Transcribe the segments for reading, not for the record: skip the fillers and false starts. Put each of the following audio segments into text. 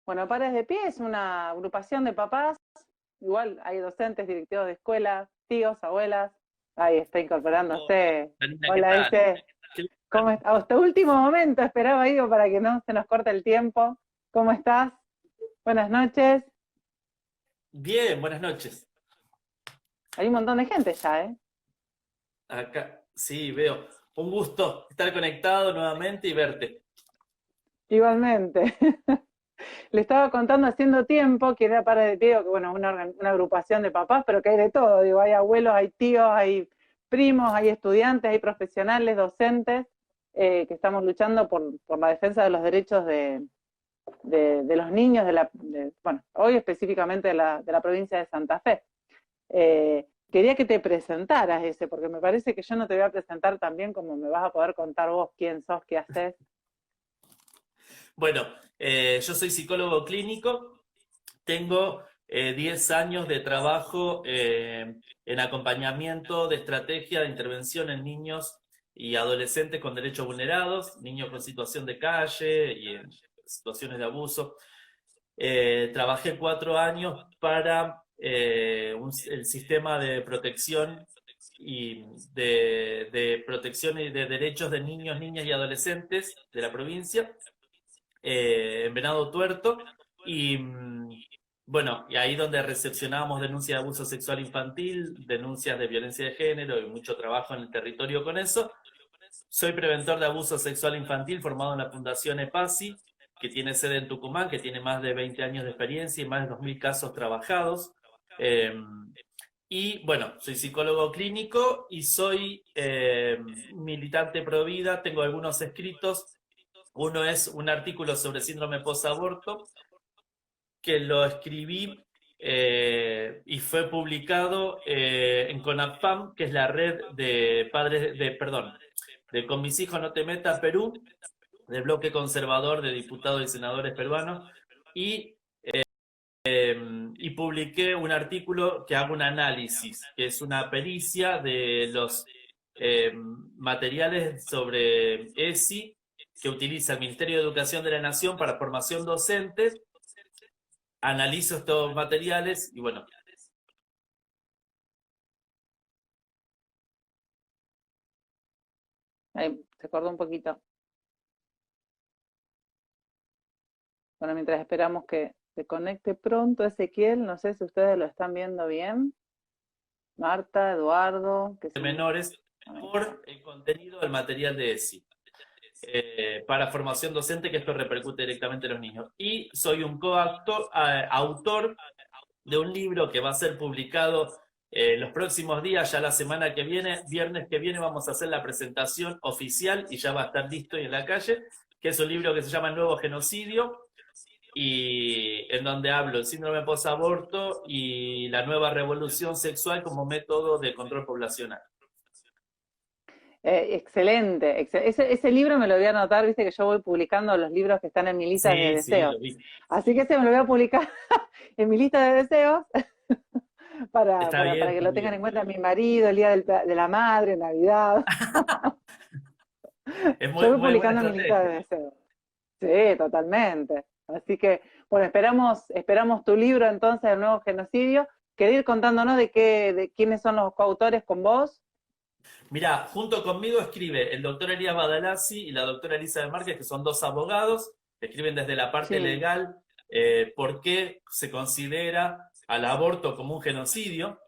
Bueno, Pares de Pie es una agrupación de papás, igual hay docentes, directivos de escuela, tíos, abuelas, ahí está incorporándose. Karina, ¿qué Hola, tal? dice, ¿Qué ¿cómo está? Hasta último momento esperaba, digo, para que no se nos corte el tiempo. ¿Cómo estás? Buenas noches. Bien, buenas noches. Hay un montón de gente ya, ¿eh? Acá, sí, veo. Un gusto estar conectado nuevamente y verte. Igualmente. Le estaba contando haciendo tiempo que era Pares de Pie, que bueno, una agrupación de papás, pero que hay de todo, digo, hay abuelos, hay tíos, hay primos, hay estudiantes, hay profesionales, docentes, que estamos luchando por la defensa de los derechos de los niños, bueno, hoy específicamente de la provincia de Santa Fe. Quería que te presentaras porque me parece que yo no te voy a presentar tan bien como me vas a poder contar vos quién sos, qué haces. Bueno, yo soy psicólogo clínico, tengo 10 años de trabajo en acompañamiento de estrategia de intervención en niños y adolescentes con derechos vulnerados, niños con situación de calle y en situaciones de abuso. Trabajé 4 años para el sistema de protección y de protección y de derechos de niños, niñas y adolescentes de la provincia, en Venado Tuerto, y bueno, y ahí donde recepcionábamos denuncias de abuso sexual infantil, denuncias de violencia de género y mucho trabajo en el territorio con eso. Soy preventor de abuso sexual infantil formado en la Fundación EPASI, que tiene sede en Tucumán, que tiene más de 20 años de experiencia y más de 2000 casos trabajados. Eh, y bueno, soy psicólogo clínico y soy militante pro vida. Tengo algunos escritos. Uno es un artículo sobre síndrome post-aborto, que lo escribí y fue publicado en CONAPAM, que es la red de padres, perdón, de Con mis hijos no te metas Perú, del bloque conservador de diputados y senadores peruanos, y, y publiqué un artículo que hago un análisis, que es una pericia de los materiales sobre ESI que utiliza el Ministerio de Educación de la Nación para formación docente. Analizo estos materiales y bueno. Ahí, se acordó un poquito. Bueno, mientras esperamos que se conecte pronto Ezequiel, no sé si ustedes lo están viendo bien. Marta, Eduardo, que De son... menores por el contenido del material de ESI. Para formación docente, que esto repercute directamente en los niños. Y soy un autor de un libro que va a ser publicado los próximos días, ya la semana que viene, viernes que viene, vamos a hacer la presentación oficial y ya va a estar listo y en la calle, que es un libro que se llama El Nuevo Genocidio, y en donde hablo del síndrome post-aborto y la nueva revolución sexual como método de control poblacional. Excelente, ese libro me lo voy a anotar, viste que yo voy publicando los libros que están en mi lista de Sí, sí, deseos. lo vi. Así que ese me lo voy a publicar en mi lista de deseos para, Está para, bien, para que está lo tengan en bien. cuenta mi marido, el día de la madre, Navidad. Es Yo muy, voy muy buena publicando mi lista de estrategia. deseos. Sí, totalmente. Así que, bueno, esperamos tu libro entonces, El Nuevo Genocidio. ¿Querés ir contándonos de quiénes son los coautores con vos? Mirá, junto conmigo escribe el doctor Elías Badalasi y la doctora Elizabeth Márquez, que son dos abogados, que escriben desde la parte Sí. legal por qué se considera al aborto como un genocidio.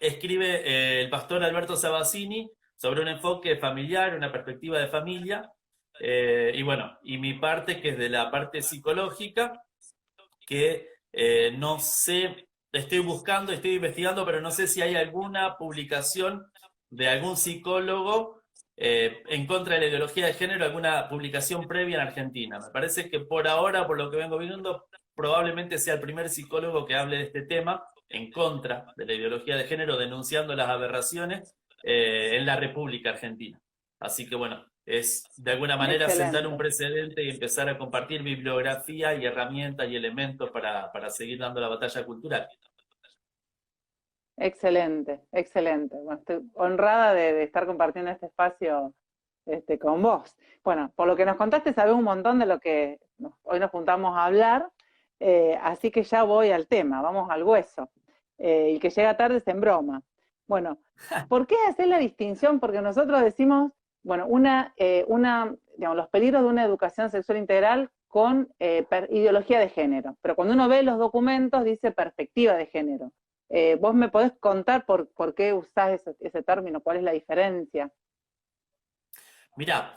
Escribe el pastor Alberto Sabazzini sobre un enfoque familiar, una perspectiva de familia, y bueno, y mi parte, que es de la parte psicológica, que no sé, estoy buscando, estoy investigando, pero no sé si hay alguna publicación de algún psicólogo en contra de la ideología de género, alguna publicación previa en Argentina. Me parece que por ahora, por lo que vengo viendo, probablemente sea el primer psicólogo que hable de este tema en contra de la ideología de género, denunciando las aberraciones en la República Argentina. Así que bueno, es de alguna manera sentar un Excelente, precedente y empezar a compartir bibliografía y herramientas y elementos para seguir dando la batalla cultural. excelente, excelente. Bueno, estoy honrada de estar compartiendo este espacio con vos. Bueno, por lo que nos contaste, sabés un montón de lo que hoy nos juntamos a hablar. Así que ya voy al tema, vamos al hueso. El que llega tarde es en broma. Bueno, ¿por qué hacer la distinción? Porque nosotros decimos, bueno, digamos, los peligros de una educación sexual integral con ideología de género. Pero cuando uno ve los documentos dice perspectiva de género. ¿Vos me podés contar por qué usás ese término? ¿Cuál es la diferencia? Mirá,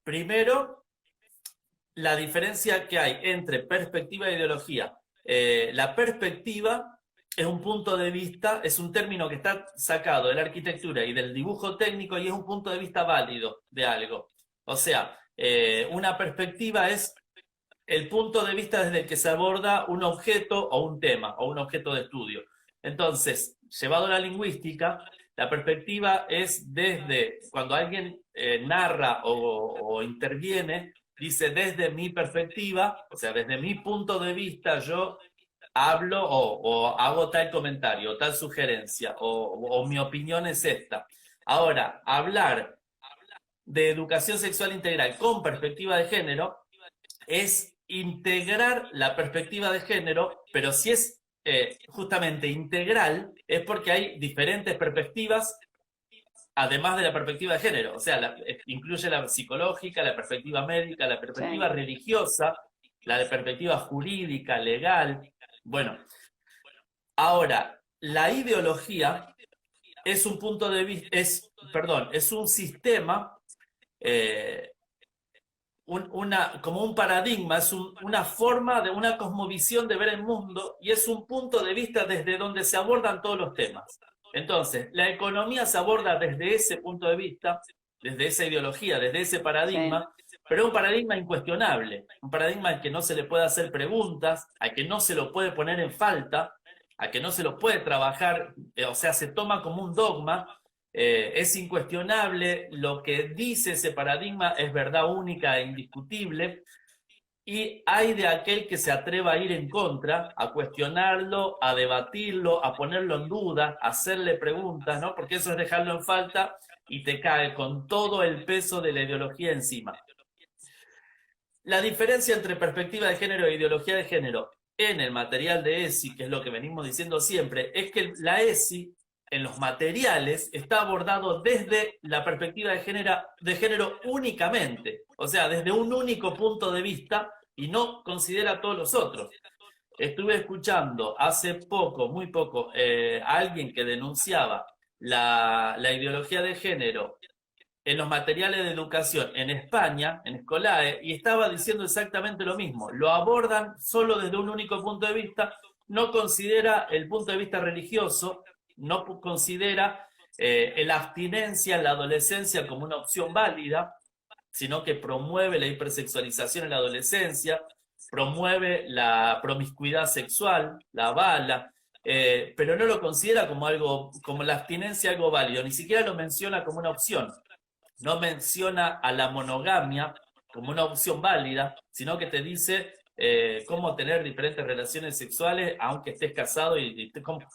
primero, la diferencia que hay entre perspectiva e ideología. La perspectiva es un punto de vista, es un término que está sacado de la arquitectura y del dibujo técnico y es un punto de vista válido de algo. O sea, una perspectiva es el punto de vista desde el que se aborda un objeto o un tema o un objeto de estudio. Entonces, llevado a la lingüística, la perspectiva es desde cuando alguien narra o interviene, dice desde mi perspectiva, o sea, desde mi punto de vista, yo hablo o hago tal comentario, tal sugerencia, o mi opinión es esta. Ahora, hablar de educación sexual integral con perspectiva de género es integrar la perspectiva de género, pero si es justamente integral, es porque hay diferentes perspectivas además de la perspectiva de género. O sea, incluye la psicológica, la perspectiva médica, la perspectiva Sí. religiosa, la perspectiva jurídica, legal. Bueno, ahora, la ideología es un punto de vista, es un sistema eh, como un paradigma, es una forma de una cosmovisión de ver el mundo y es un punto de vista desde donde se abordan todos los temas. Entonces, la economía se aborda desde ese punto de vista, desde esa ideología, desde ese Sí. paradigma, pero es un paradigma incuestionable, un paradigma al que no se le puede hacer preguntas, al que no se lo puede poner en falta, al que no se lo puede trabajar, o sea, se toma como un dogma. Es incuestionable, lo que dice ese paradigma es verdad única e indiscutible, y hay de aquel que se atreva a ir en contra, a cuestionarlo, a debatirlo, a ponerlo en duda, a hacerle preguntas, ¿no? Porque eso es dejarlo en falta y te cae con todo el peso de la ideología encima. La diferencia entre perspectiva de género e ideología de género en el material de ESI, que es lo que venimos diciendo siempre, es que la ESI en los materiales está abordado desde la perspectiva de género únicamente, o sea, desde un único punto de vista y no considera a todos los otros. Estuve escuchando hace poco, muy poco, a alguien que denunciaba la ideología de género en los materiales de educación en España, en Escolae, y estaba diciendo exactamente lo mismo. Lo abordan solo desde un único punto de vista, no considera el punto de vista religioso, no considera la abstinencia en la adolescencia como una opción válida, sino que promueve la hipersexualización en la adolescencia, promueve la promiscuidad sexual, la avala, pero no lo considera como algo, como la abstinencia algo válido, ni siquiera lo menciona como una opción. No menciona a la monogamia como una opción válida, sino que te dice cómo tener diferentes relaciones sexuales aunque estés casado y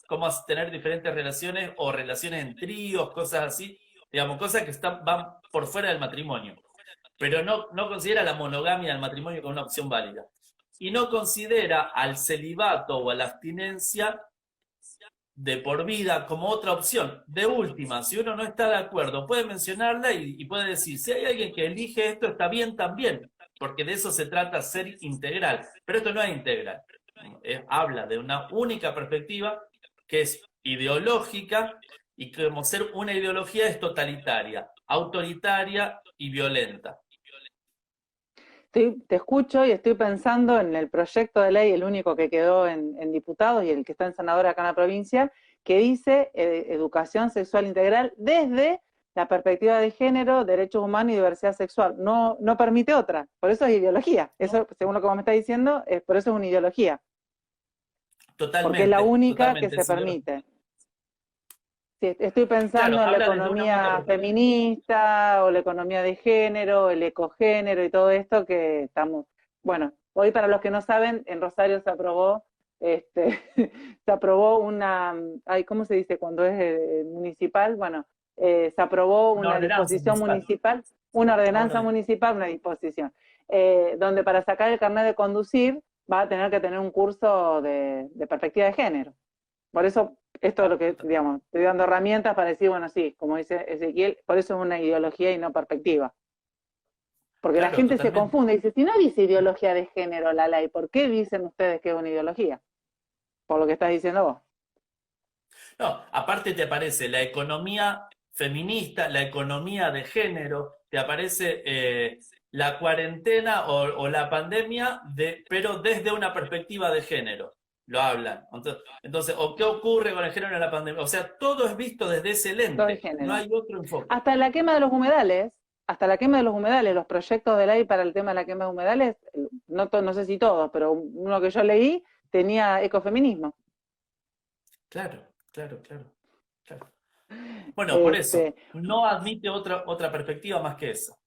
cómo tener diferentes relaciones o relaciones en tríos, cosas así, digamos, cosas que van por fuera del matrimonio. Pero no considera la monogamia del matrimonio como una opción válida. Y no considera al celibato o a la abstinencia de por vida como otra opción. De última, si uno no está de acuerdo, puede mencionarla y puede decir, si hay alguien que elige esto, está bien también, porque de eso se trata ser integral. Pero esto no es integral. Habla de una única perspectiva que es ideológica y como ser una ideología es totalitaria, autoritaria y violenta. Te escucho y estoy pensando en el proyecto de ley, el único que quedó en diputados y el que está en senador acá en la provincia, que dice educación sexual integral desde la perspectiva de género, derechos humanos y diversidad sexual. No, no permite otra, por eso es ideología. Eso, según lo que vos me estás diciendo, por eso es una ideología, porque es la Totalmente, única que totalmente. se permite. Sí, estoy Claro, pensando en la habla desde una única economía perspectiva. feminista o la economía de género, el ecogénero y todo esto que estamos. Bueno, hoy para los que no saben, en Rosario se aprobó, se aprobó ay, ¿cómo se dice cuando es municipal? Bueno, se aprobó Una una ordenanza disposición municipal. municipal, una Ah, ordenanza municipal, una disposición, donde para sacar el carnet de conducir va a tener que tener un curso de perspectiva de género. Por eso, esto es lo que, digamos, estoy dando herramientas para decir, bueno, sí, como dice Ezequiel, por eso es una ideología y no perspectiva. Porque la Claro, gente se totalmente. confunde y dice, si no dice ideología de género la ley, ¿por qué dicen ustedes que es una ideología? Por lo que estás diciendo vos. No, aparte te aparece la economía feminista, la economía de género, te aparece la cuarentena o la pandemia, pero desde una perspectiva de género. Lo hablan. Entonces, ¿o qué ocurre con el género en la pandemia? O sea, todo es visto desde ese Todo el lente, no género. hay otro enfoque. Hasta la quema de los humedales, hasta la quema de los humedales, los proyectos de ley para el tema de la quema de humedales, no, no sé si todos, pero uno que yo leí tenía ecofeminismo. Claro, claro, claro, claro. Bueno, por eso, Este, no admite otra perspectiva más que esa.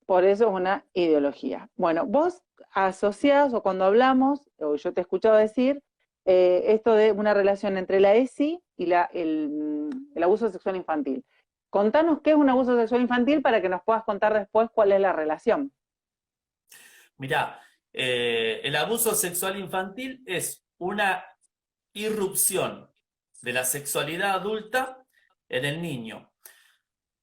por eso es una ideología. Bueno, vos asociás o cuando hablamos, o yo te he escuchado decir, esto de una relación entre la ESI y el abuso sexual infantil. Contanos qué es un abuso sexual infantil para que nos puedas contar después cuál es la relación. Mirá, el abuso sexual infantil es una irrupción de la sexualidad adulta en el niño.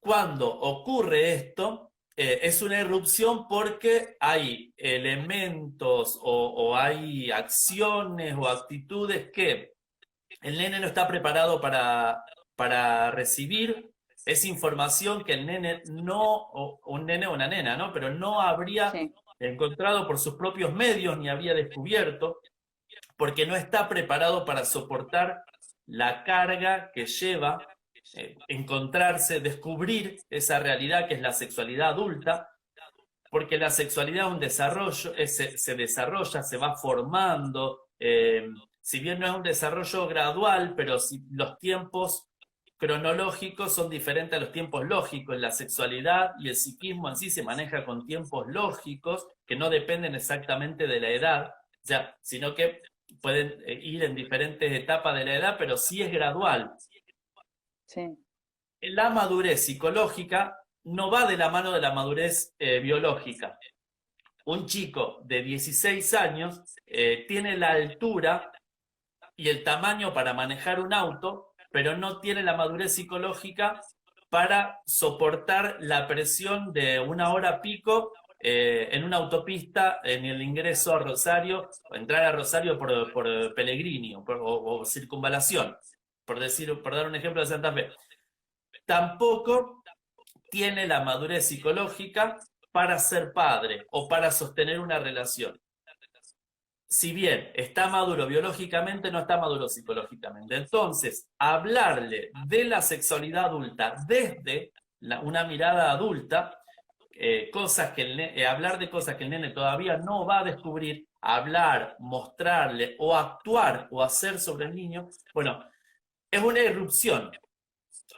Cuando ocurre esto, es una irrupción porque hay elementos o hay acciones o actitudes que el nene no está preparado para recibir. Es información que el nene no, o un nene o una nena, ¿no? Pero no habría Sí, encontrado por sus propios medios ni habría descubierto, porque no está preparado para soportar la carga que lleva encontrarse, descubrir esa realidad que es la sexualidad adulta, porque la sexualidad es un desarrollo, se desarrolla, se va formando, si bien no es un desarrollo gradual, pero si los tiempos cronológicos son diferentes a los tiempos lógicos. La sexualidad y el psiquismo en sí se maneja con tiempos lógicos que no dependen exactamente de la edad, ya, sino que pueden ir en diferentes etapas de la edad, pero sí es gradual. sí. La madurez psicológica no va de la mano de la madurez biológica. Un chico de 16 años tiene la altura y el tamaño para manejar un auto, pero no tiene la madurez psicológica para soportar la presión de una hora pico en una autopista en el ingreso a Rosario, o entrar a Rosario por Pellegrini o circunvalación, por dar un ejemplo de Santa Fe. Tampoco tiene la madurez psicológica para ser padre o para sostener una relación. Si bien está maduro biológicamente, no está maduro psicológicamente. Entonces, hablarle de la sexualidad adulta desde una mirada adulta, hablar de cosas que el nene todavía no va a descubrir, hablar, mostrarle o actuar o hacer sobre el niño, bueno, es una irrupción,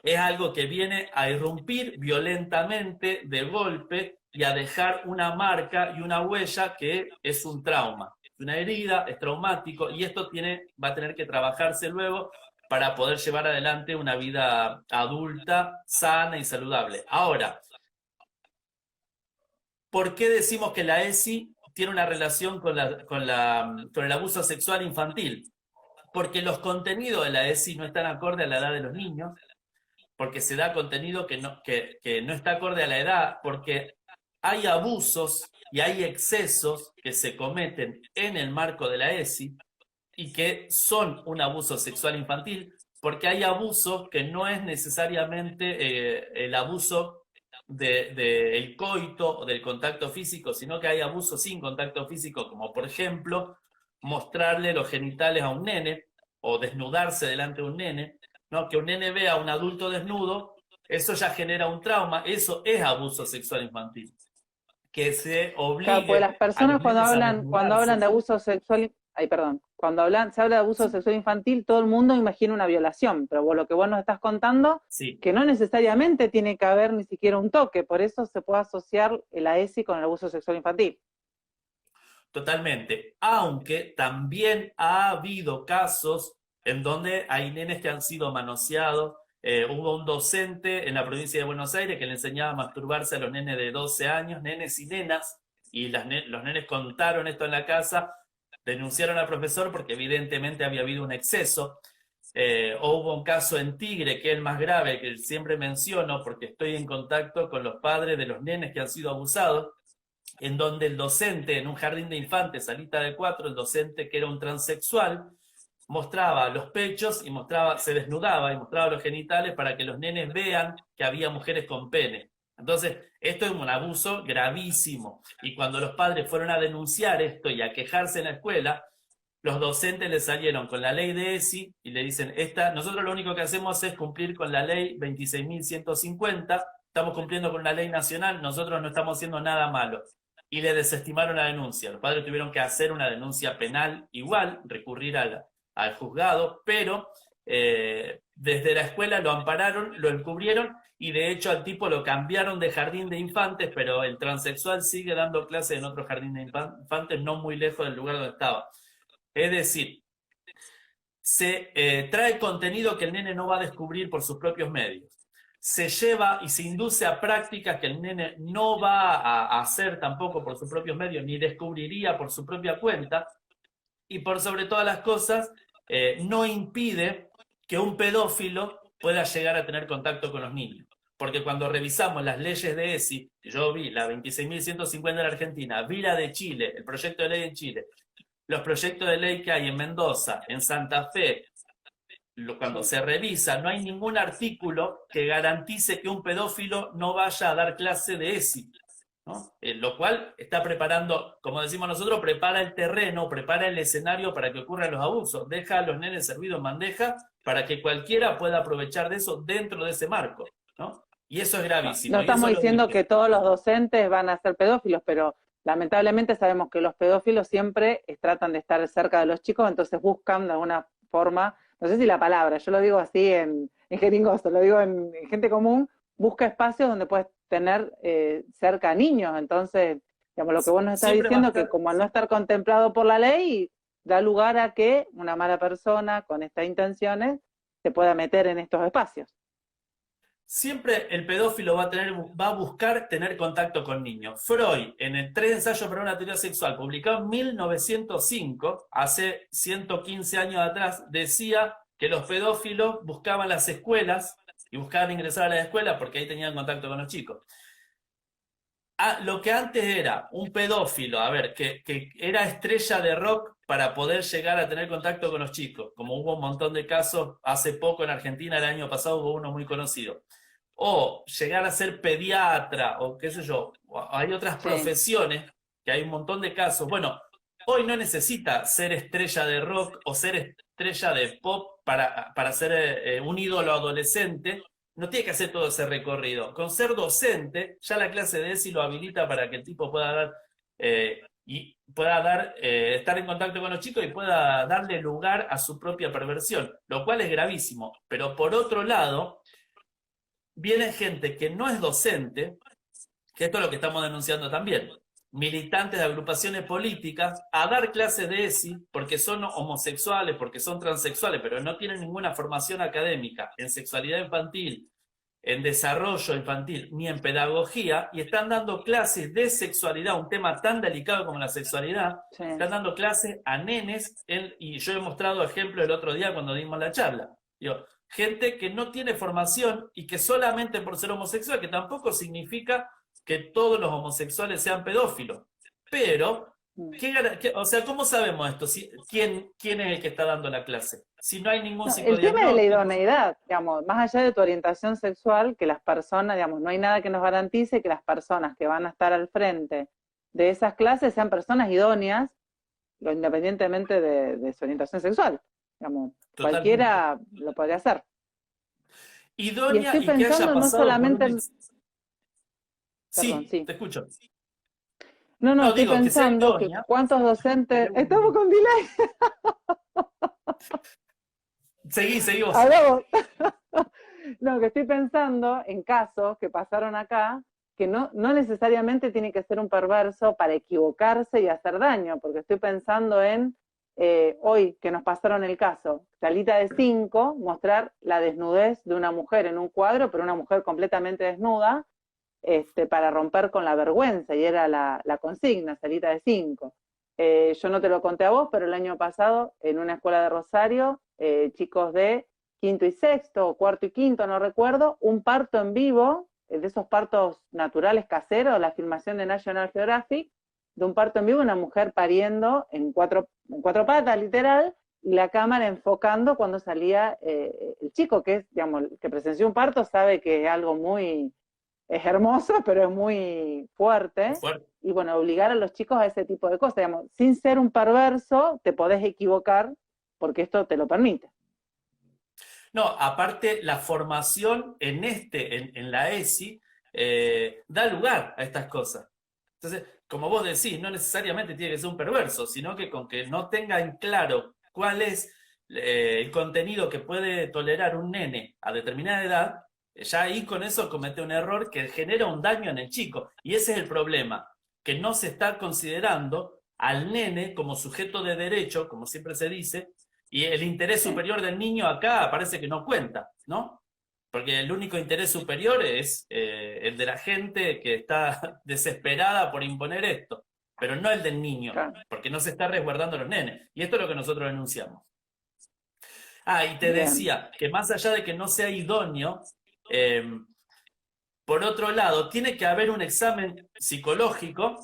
es algo que viene a irrumpir violentamente, de golpe, y a dejar una marca y una huella que es un trauma. Una herida, es traumático, y esto va a tener que trabajarse luego para poder llevar adelante una vida adulta, sana y saludable. Ahora, ¿por qué decimos que la ESI tiene una relación con el abuso sexual infantil? Porque los contenidos de la ESI no están acorde a la edad de los niños, porque se da contenido que no está acorde a la edad, porque hay abusos y hay excesos que se cometen en el marco de la ESI y que son un abuso sexual infantil, porque hay abusos que no es necesariamente el abuso del coito o del contacto físico, sino que hay abusos sin contacto físico, como por ejemplo mostrarle los genitales a un nene o desnudarse delante de un nene, ¿no? Que un nene vea a un adulto desnudo, eso ya genera un trauma, eso es abuso sexual infantil. Que se Claro, pues obligue las a los personas nenes a cuando hablan desnudarse. de abuso sexual, ay, perdón, se habla de abuso sexual infantil, todo el mundo imagina una violación, pero lo que vos nos estás contando, Sí, que no necesariamente tiene que haber ni siquiera un toque, por eso se puede asociar la ESI con el abuso sexual infantil. totalmente. Aunque también ha habido casos en donde hay nenes que han sido manoseados. Hubo un docente en la provincia de Buenos Aires que le enseñaba a masturbarse a los nenes de 12 años, nenes y nenas, y los nenes contaron esto en la casa. denunciaron al profesor porque evidentemente había habido un exceso. O hubo un caso en Tigre, que es el más grave, que siempre menciono porque estoy en contacto con los padres de los nenes que han sido abusados, en donde el docente, en un jardín de infantes, salita de 4, el docente que era un transexual, mostraba los pechos y se desnudaba y mostraba los genitales para que los nenes vean que había mujeres con pene. Entonces, esto es un abuso gravísimo. Y cuando los padres fueron a denunciar esto y a quejarse en la escuela, los docentes le salieron con la ley de ESI y le dicen, nosotros lo único que hacemos es cumplir con la ley 26.150, estamos cumpliendo con una ley nacional, nosotros no estamos haciendo nada malo. Y le desestimaron la denuncia. Los padres tuvieron que hacer una denuncia penal igual, recurrir al juzgado, pero desde la escuela lo ampararon, lo encubrieron, y de hecho al tipo lo cambiaron de jardín de infantes, pero el transexual sigue dando clases en otro jardín de infantes no muy lejos del lugar donde estaba. Es decir, se trae contenido que el nene no va a descubrir por sus propios medios. Se lleva y se induce a prácticas que el nene no va a hacer tampoco por sus propios medios, ni descubriría por su propia cuenta, y por sobre todas las cosas, no impide que un pedófilo pueda llegar a tener contacto con los niños. Porque cuando revisamos las leyes de ESI, yo vi la 26.150 en la Argentina, vi la de Chile, el proyecto de ley en Chile, los proyectos de ley que hay en Mendoza, en Santa Fe, cuando se revisa, no hay ningún artículo que garantice que un pedófilo no vaya a dar clase de ESI, ¿no? Lo cual está preparando, como decimos nosotros, prepara el terreno, prepara el escenario para que ocurran los abusos, deja a los nenes servidos en bandeja para que cualquiera pueda aprovechar de eso dentro de ese marco, ¿no? Y eso es gravísimo. No estamos diciendo que todos los docentes van a ser pedófilos, pero lamentablemente sabemos que los pedófilos siempre tratan de estar cerca de los chicos, entonces buscan de alguna forma, no sé si la palabra, yo lo digo así en jeringoso, lo digo en gente común, busca espacios donde puedes tener cerca a niños. Entonces, digamos, lo que vos nos estás diciendo, que como al no estar contemplado por la ley, da lugar a que una mala persona con estas intenciones se pueda meter en estos espacios. Siempre el pedófilo va a buscar tener contacto con niños. Freud, en el 3 ensayos para una teoría sexual, publicado en 1905, hace 115 años atrás, decía que los pedófilos buscaban las escuelas y buscaban ingresar a las escuelas porque ahí tenían contacto con los chicos. Lo que antes era un pedófilo, que era estrella de rock para poder llegar a tener contacto con los chicos, como hubo un montón de casos hace poco en Argentina, el año pasado hubo uno muy conocido. O llegar a ser pediatra, o qué sé yo, hay otras profesiones, que hay un montón de casos. Bueno, hoy no necesita ser estrella de rock o ser estrella de pop para ser un ídolo adolescente, no tiene que hacer todo ese recorrido. Con ser docente, ya la clase de ESI lo habilita para que el tipo pueda estar en contacto con los chicos y pueda darle lugar a su propia perversión, lo cual es gravísimo. Pero por otro lado, viene gente que no es docente, que esto es lo que estamos denunciando también, militantes de agrupaciones políticas, a dar clases de ESI porque son homosexuales, porque son transexuales, pero no tienen ninguna formación académica en sexualidad infantil, en desarrollo infantil, ni en pedagogía, y están dando clases de sexualidad, un tema tan delicado como la sexualidad, están dando clases a nenes, y yo he mostrado ejemplos el otro día cuando dimos la charla. Digo, gente que no tiene formación y que solamente por ser homosexual, que tampoco significa que todos los homosexuales sean pedófilos, pero, ¿cómo sabemos esto? ¿Quién es el que está dando la clase? Si no hay ningún psicodiagnóstico. El tema de la idoneidad, digamos, más allá de tu orientación sexual, que las personas, digamos, no hay nada que nos garantice que las personas que van a estar al frente de esas clases sean personas idóneas, independientemente de su orientación sexual. Digamos, cualquiera lo podría hacer. Idónea y que haya pasado no solamente por un... Sí, te escucho. No, estoy pensando que cuántos docentes... Estamos con delay. Seguí vos. No, que estoy pensando en casos que pasaron acá, que no necesariamente tiene que ser un perverso para equivocarse y hacer daño, porque estoy pensando en hoy que nos pasaron el caso, salita de 5, mostrar la desnudez de una mujer en un cuadro, pero una mujer completamente desnuda, para romper con la vergüenza, y era la consigna, salita de 5. yo no te lo conté a vos, pero el año pasado en una escuela de Rosario, chicos de quinto y sexto, o cuarto y quinto, no recuerdo, un parto en vivo, de esos partos naturales caseros, la filmación de National Geographic, de un parto en vivo, una mujer pariendo en cuatro patas, literal, y la cámara enfocando cuando salía el chico, que es, digamos, que presenció un parto, sabe que es algo muy, es hermoso, pero es muy fuerte. Fuerte. Y bueno, obligar a los chicos a ese tipo de cosas, digamos, sin ser un perverso, te podés equivocar porque esto te lo permite. No, aparte la formación en la ESI da lugar a estas cosas. Entonces, como vos decís, no necesariamente tiene que ser un perverso, sino que con que no tenga en claro cuál es el contenido que puede tolerar un nene a determinada edad, ya ahí con eso comete un error que genera un daño en el chico. Y ese es el problema, que no se está considerando al nene como sujeto de derecho, como siempre se dice, y el interés superior del niño acá parece que no cuenta, ¿no? Porque el único interés superior es el de la gente que está desesperada por imponer esto, pero no el del niño, Claro. porque no se está resguardando a los nenes. Y esto es lo que nosotros denunciamos. Ah, y te Bien. decía que más allá de que no sea idóneo, eh, por otro lado, tiene que haber un examen psicológico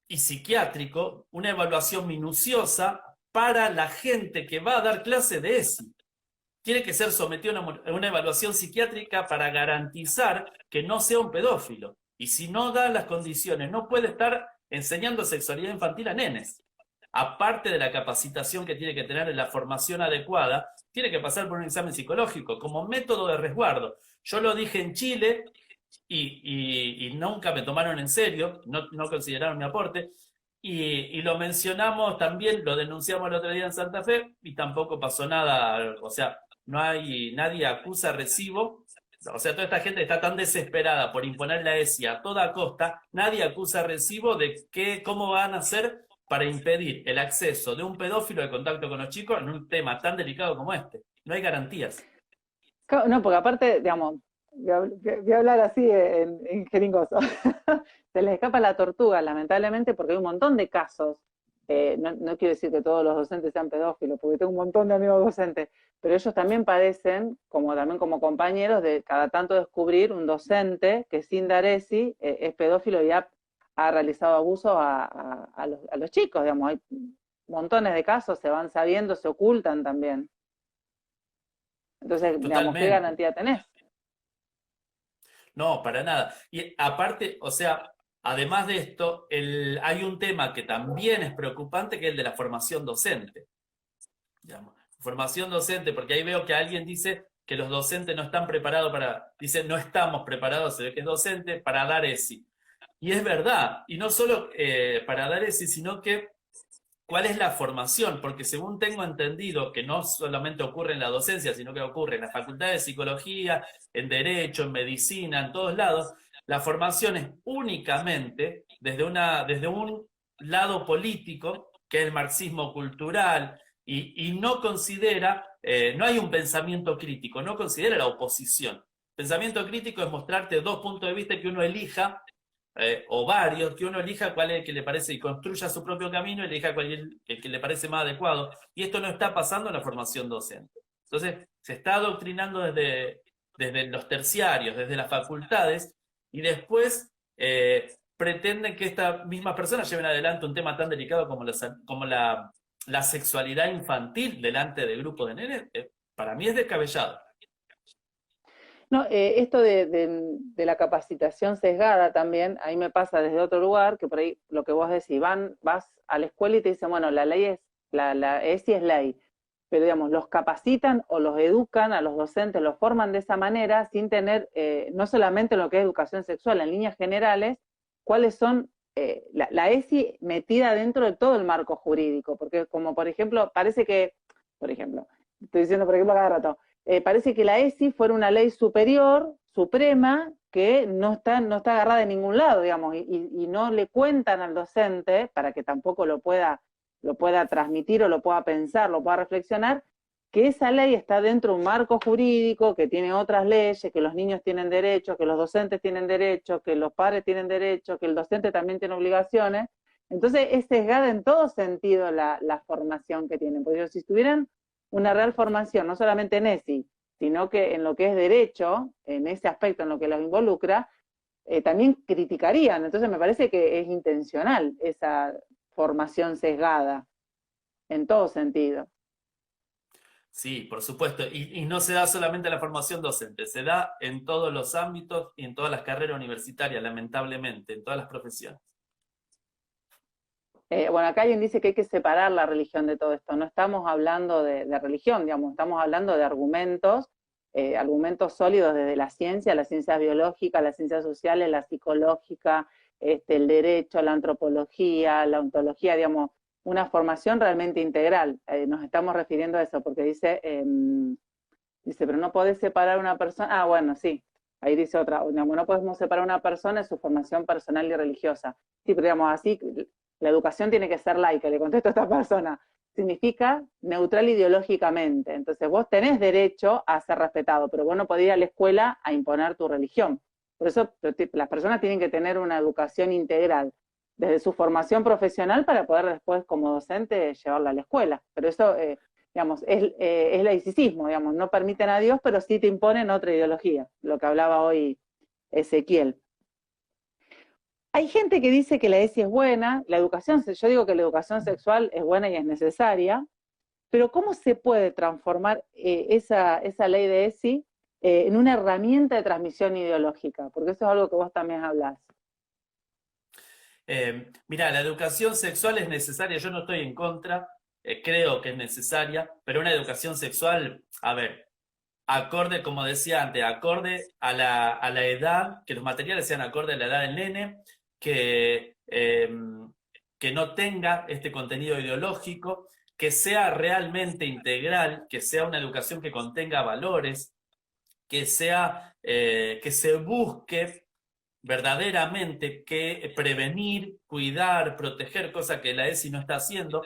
y psiquiátrico, una evaluación minuciosa para la gente que va a dar clase de ESI. Tiene que ser sometido a una evaluación psiquiátrica para garantizar que no sea un pedófilo. Y si no da las condiciones, no puede estar enseñando sexualidad infantil a nenes. Aparte de la capacitación que tiene que tener en la formación adecuada, tiene que pasar por un examen psicológico como método de resguardo. Yo lo dije en Chile y nunca me tomaron en serio, no consideraron mi aporte. Y lo mencionamos también, lo denunciamos el otro día en Santa Fe y tampoco pasó nada. O sea, no hay, nadie acusa recibo. O sea, toda esta gente está tan desesperada por imponer la ESI a toda costa, nadie acusa recibo de cómo van a hacer para impedir el acceso de un pedófilo de contacto con los chicos en un tema tan delicado como este. No hay garantías. No, porque aparte, digamos, voy a hablar así en jeringoso. Se les escapa la tortuga, lamentablemente, porque hay un montón de casos. No quiero decir que todos los docentes sean pedófilos, porque tengo un montón de amigos docentes, pero ellos también padecen, también como compañeros, de cada tanto descubrir un docente que sin dar ESI es pedófilo y ha realizado abusos a los chicos, digamos. Hay montones de casos, se van sabiendo, se ocultan también. Entonces, digamos, ¿qué Totalmente. garantía tenés? No, para nada. Y aparte, o sea, además de esto, hay un tema que también es preocupante, que es el de la formación docente. Digamos. Formación docente, porque ahí veo que alguien dice que los docentes no están preparados dice, no estamos preparados, se ve que es docente, para dar ESI. Y es verdad, y no solo para dar ESI, sino que ¿cuál es la formación? Porque según tengo entendido que no solamente ocurre en la docencia, sino que ocurre en la facultad de psicología, en derecho, en medicina, en todos lados, la formación es únicamente desde un lado político, que es el marxismo cultural, y no considera, no hay un pensamiento crítico, no considera la oposición. Pensamiento crítico es mostrarte dos puntos de vista que uno elija o varios, que uno elija cuál es el que le parece y construya su propio camino y elija cuál es el que le parece más adecuado. Y esto no está pasando en la formación docente. Entonces, se está adoctrinando desde los terciarios, desde las facultades, y después pretenden que estas mismas personas lleven adelante un tema tan delicado como la sexualidad infantil delante de grupos de nenes. Para mí es descabellado. No, esto de la capacitación sesgada también, ahí me pasa desde otro lugar, que por ahí lo que vos decís, vas a la escuela y te dicen, bueno, la ley es, la ESI es ley, pero digamos, los capacitan o los educan a los docentes, los forman de esa manera sin tener, no solamente lo que es educación sexual, en líneas generales, cuáles son la ESI metida dentro de todo el marco jurídico, porque como por ejemplo, parece que, por ejemplo, estoy diciendo por ejemplo cada rato, parece que la ESI fuera una ley superior, suprema, que no está agarrada de ningún lado, digamos, y no le cuentan al docente, para que tampoco lo pueda transmitir o lo pueda pensar, lo pueda reflexionar, que esa ley está dentro de un marco jurídico, que tiene otras leyes, que los niños tienen derechos, que los docentes tienen derechos, que los padres tienen derechos, que el docente también tiene obligaciones, Entonces es sesgada en todo sentido la formación que tienen. Porque si tuvieran una real formación, no solamente en ESI, sino que en lo que es derecho, en ese aspecto en lo que los involucra, también criticarían. Entonces me parece que es intencional esa formación sesgada, en todo sentido. Sí, por supuesto. Y no se da solamente en la formación docente, se da en todos los ámbitos y en todas las carreras universitarias, lamentablemente, en todas las profesiones. Bueno, acá alguien dice que hay que separar la religión de todo esto. No estamos hablando de religión, digamos, estamos hablando de argumentos, argumentos sólidos desde la ciencia biológica, las ciencias sociales, la psicológica, el derecho, la antropología, la ontología, digamos, una formación realmente integral. Nos estamos refiriendo a eso, porque dice, pero no podés separar una persona. Ah, bueno, sí. Ahí dice otra, digamos, no podemos separar una persona de su formación personal y religiosa. Sí, pero digamos, así la educación tiene que ser laica, le contesto a esta persona. Significa neutral ideológicamente. Entonces vos tenés derecho a ser respetado, pero vos no podés ir a la escuela a imponer tu religión. Por eso las personas tienen que tener una educación integral desde su formación profesional para poder después como docente llevarla a la escuela. Pero eso, digamos, es laicismo, digamos, no permiten a Dios, pero sí te imponen otra ideología, lo que hablaba hoy Ezequiel. Hay gente que dice que la ESI es buena, la educación, yo digo que la educación sexual es buena y es necesaria, pero ¿cómo se puede transformar esa ley de ESI en una herramienta de transmisión ideológica? Porque eso es algo que vos también hablás. Mira, la educación sexual es necesaria, yo no estoy en contra, creo que es necesaria, pero una educación sexual, a ver, acorde, como decía antes, acorde a la edad, que los materiales sean acorde a la edad del nene, que, eh, que no tenga este contenido ideológico, que sea realmente integral, que sea una educación que contenga valores, que sea, que se busque verdaderamente que prevenir, cuidar, proteger, cosa que la ESI no está haciendo.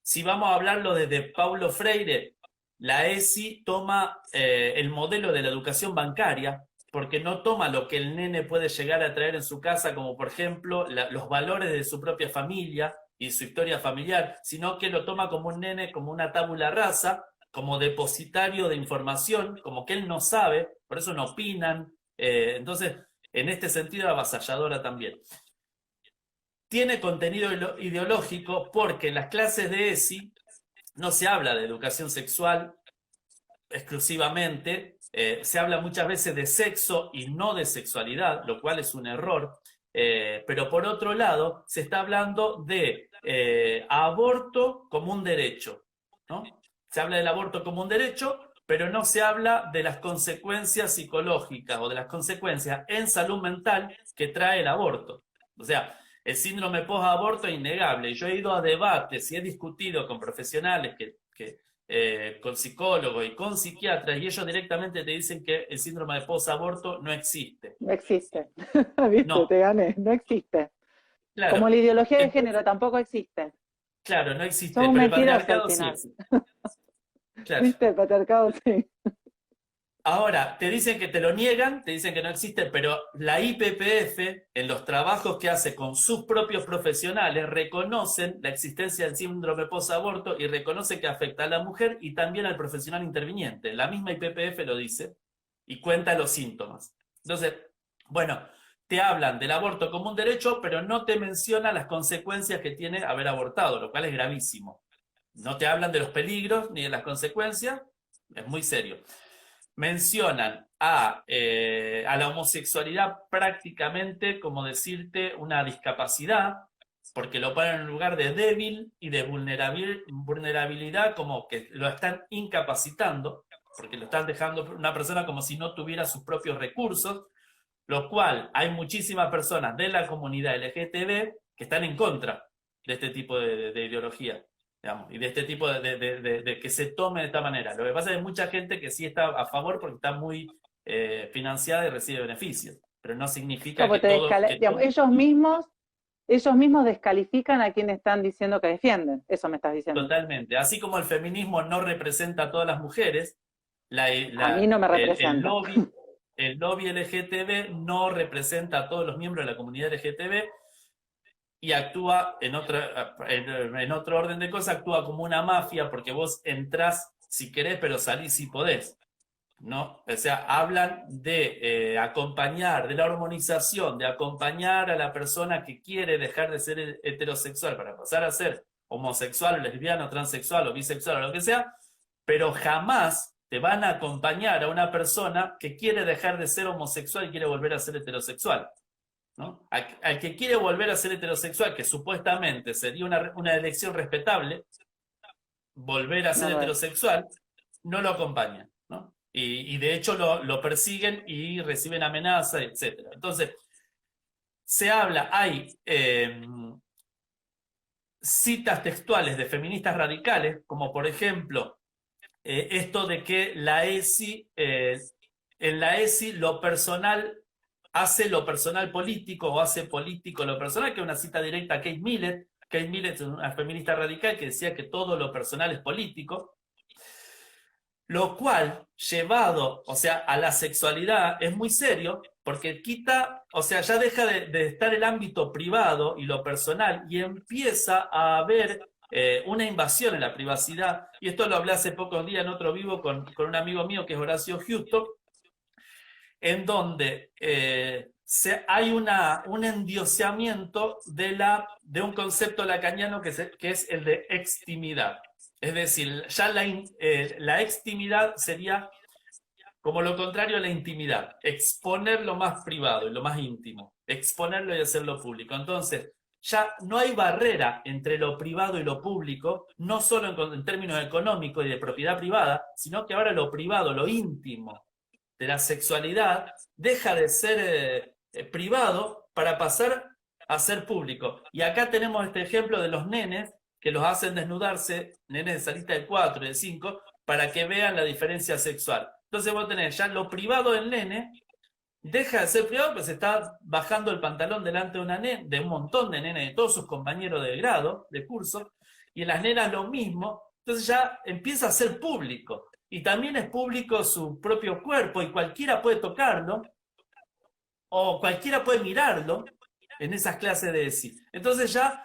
Si vamos a hablarlo desde Paulo Freire, la ESI toma el modelo de la educación bancaria, porque no toma lo que el nene puede llegar a traer en su casa, como por ejemplo los valores de su propia familia y su historia familiar, sino que lo toma como un nene, como una tabula rasa, como depositario de información, como que él no sabe, por eso no opinan. Entonces, en este sentido, avasalladora también. Tiene contenido ideológico porque en las clases de ESI no se habla de educación sexual exclusivamente, se habla muchas veces de sexo y no de sexualidad, lo cual es un error, pero por otro lado se está hablando de aborto como un derecho, ¿no? Se habla del aborto como un derecho, pero no se habla de las consecuencias psicológicas o de las consecuencias en salud mental que trae el aborto. O sea, el síndrome post-aborto es innegable. Yo he ido a debates y he discutido con profesionales con psicólogos y con psiquiatras, y ellos directamente te dicen que el síndrome de post-aborto no existe. No existe. ¿Viste? No, Te gané. No existe. Como claro. la ideología de Entonces, género tampoco existe. claro, no existe, Somos pero el mentirosos al patriarcado sí final. existe. Claro. ¿Viste? El patriarcado sí. Ahora, te dicen que te lo niegan, te dicen que no existe, pero la IPPF, en los trabajos que hace con sus propios profesionales, reconocen la existencia del síndrome post-aborto y reconoce que afecta a la mujer y también al profesional interviniente. La misma IPPF lo dice y cuenta los síntomas. Entonces, bueno, te hablan del aborto como un derecho, pero no te mencionan las consecuencias que tiene haber abortado, lo cual es gravísimo. No te hablan de los peligros ni de las consecuencias, es muy serio. Mencionan a la homosexualidad prácticamente como decirte una discapacidad, porque lo ponen en un lugar de débil y de vulnerabilidad, como que lo están incapacitando, porque lo están dejando una persona como si no tuviera sus propios recursos, lo cual hay muchísimas personas de la comunidad LGTB que están en contra de este tipo de ideología, digamos, y de este tipo de que se tome de esta manera. Lo que pasa es que hay mucha gente que sí está a favor porque está muy financiada y recibe beneficios, pero no significa Como que digamos, ellos mismos descalifican a quienes están diciendo que defienden. Eso me estás diciendo. totalmente. Así como el feminismo no representa a todas las mujeres, A mí no me el representa. lobby, el lobby LGTB no representa a todos los miembros de la comunidad LGTB. y actúa en otro orden de cosas, actúa como una mafia porque vos entrás si querés, pero salís si podés, ¿no? O sea, hablan de acompañar, de la hormonización, de acompañar a la persona que quiere dejar de ser heterosexual para pasar a ser homosexual, lesbiano, transexual o bisexual o lo que sea, pero jamás te van a acompañar a una persona que quiere dejar de ser homosexual y quiere volver a ser heterosexual, ¿no? Al que quiere volver a ser heterosexual, que supuestamente sería una elección respetable, volver a ser No lo es. heterosexual, no lo acompañan, ¿no? Y de hecho lo persiguen y reciben amenazas, etc. Entonces, se habla, hay citas textuales de feministas radicales, como por ejemplo, esto de que la ESI, en la ESI lo personal hace lo personal político o hace político lo personal, que es una cita directa a Kate Millett. Kate Millett es una feminista radical que decía que todo lo personal es político, lo cual, llevado, o sea, a la sexualidad, es muy serio, porque quita, o sea, ya deja de estar el ámbito privado y lo personal y empieza a haber una invasión en la privacidad. Y esto lo hablé hace pocos días en otro vivo con un amigo mío que es Horacio Houston, en donde hay un endioseamiento de un concepto lacaniano que es el de extimidad. Es decir, ya la extimidad sería como lo contrario a la intimidad, exponer lo más privado y lo más íntimo, exponerlo y hacerlo público. Entonces, ya no hay barrera entre lo privado y lo público, no solo en términos económicos y de propiedad privada, sino que ahora lo privado, lo íntimo de la sexualidad, deja de ser privado para pasar a ser público. Y acá tenemos este ejemplo de los nenes que los hacen desnudarse, nenes de salita de 4 y de 5, para que vean la diferencia sexual. Entonces vos tenés ya lo privado del nene, deja de ser privado, pues se está bajando el pantalón delante de un montón de nenes, de todos sus compañeros de grado, de curso, y en las nenas lo mismo. Entonces ya empieza a ser público. Y también es público su propio cuerpo, y cualquiera puede tocarlo, o cualquiera puede mirarlo en esas clases de ESI. Entonces ya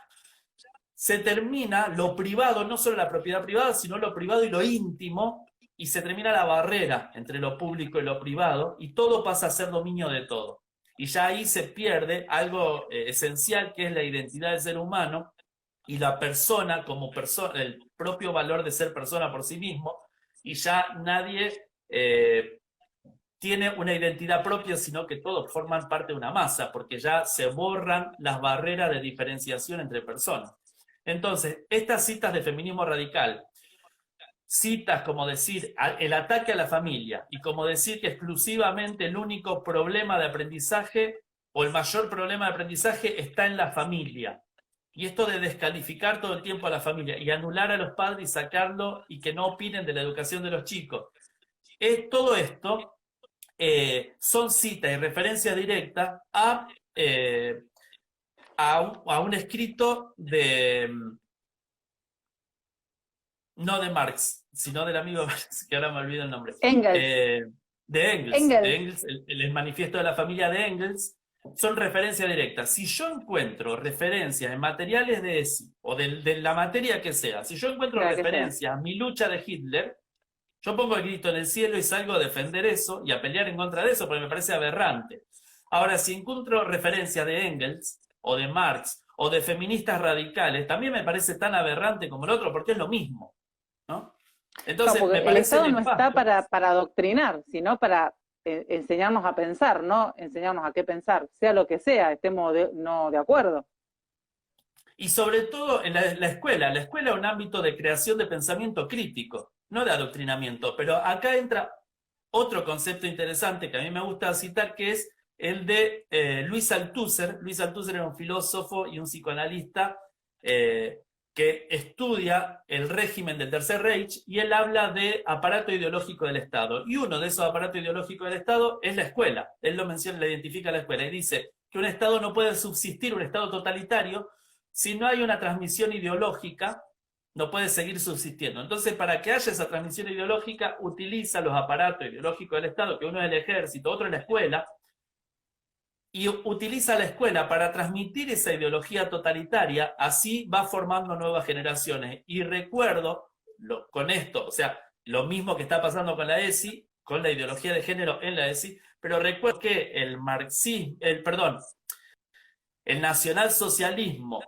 se termina lo privado, no solo la propiedad privada, sino lo privado y lo íntimo, y se termina la barrera entre lo público y lo privado, y todo pasa a ser dominio de todo. Y ya ahí se pierde algo esencial, que es la identidad del ser humano, y la persona como persona, el propio valor de ser persona por sí mismo, y ya nadie tiene una identidad propia, sino que todos forman parte de una masa, porque ya se borran las barreras de diferenciación entre personas. Entonces, estas citas de feminismo radical, citas como decir el ataque a la familia y como decir que exclusivamente el único problema de aprendizaje o el mayor problema de aprendizaje está en la familia. Y esto de descalificar todo el tiempo a la familia y anular a los padres y sacarlo y que no opinen de la educación de los chicos. Todo esto son citas y referencias directas a un escrito no de Marx, sino del amigo Marx, que ahora me olvido el nombre. Engels. De Engels. Engels. De Engels, el manifiesto de la familia de Engels, son referencias directas. Si yo encuentro referencias en materiales de ESI, o de la materia que sea, si yo encuentro referencias a mi lucha de Hitler, yo pongo el grito en el cielo y salgo a defender eso y a pelear en contra de eso, porque me parece aberrante. Ahora, si encuentro referencias de Engels, o de Marx, o de feministas radicales, también me parece tan aberrante como el otro, porque es lo mismo, ¿no? Entonces, No, me el parece Estado no nefasto. está para adoctrinar, sino para enseñarnos a pensar, ¿no? Enseñarnos a qué pensar, sea lo que sea, estemos no de acuerdo. Y sobre todo en la escuela. La escuela es un ámbito de creación de pensamiento crítico, no de adoctrinamiento. Pero acá entra otro concepto interesante que a mí me gusta citar, que es el de Luis Althusser. Luis Althusser era un filósofo y un psicoanalista que estudia el régimen del Tercer Reich, y él habla de aparato ideológico del Estado. Y uno de esos aparatos ideológicos del Estado es la escuela. Él lo menciona, le identifica a la escuela y dice que un Estado no puede subsistir, un Estado totalitario, si no hay una transmisión ideológica, no puede seguir subsistiendo. Entonces, para que haya esa transmisión ideológica, utiliza los aparatos ideológicos del Estado, que uno es el ejército, otro es la escuela, y utiliza la escuela para transmitir esa ideología totalitaria, así va formando nuevas generaciones. Y recuerdo con esto, o sea, lo mismo que está pasando con la ESI, con la ideología de género en la ESI, pero recuerdo que el nacionalsocialismo,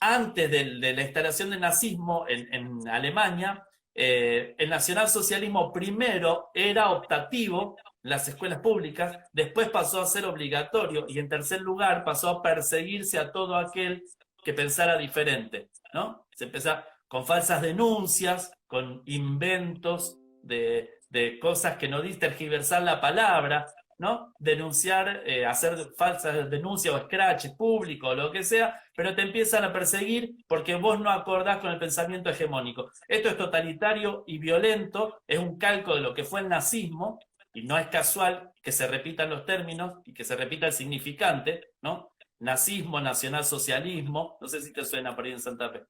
antes de la instalación del nazismo en Alemania, el nacionalsocialismo primero era optativo en las escuelas públicas, después pasó a ser obligatorio y en tercer lugar pasó a perseguirse a todo aquel que pensara diferente, ¿no? Se empezó con falsas denuncias, con inventos de cosas que no diste, tergiversar la palabra, ¿no? Denunciar, hacer falsas denuncias o scratch público o lo que sea, pero te empiezan a perseguir porque vos no acordás con el pensamiento hegemónico. Esto es totalitario y violento, es un calco de lo que fue el nazismo, y no es casual que se repitan los términos y que se repita el significante, ¿no? Nazismo, nacionalsocialismo, no sé si te suena por ahí en Santa Fe.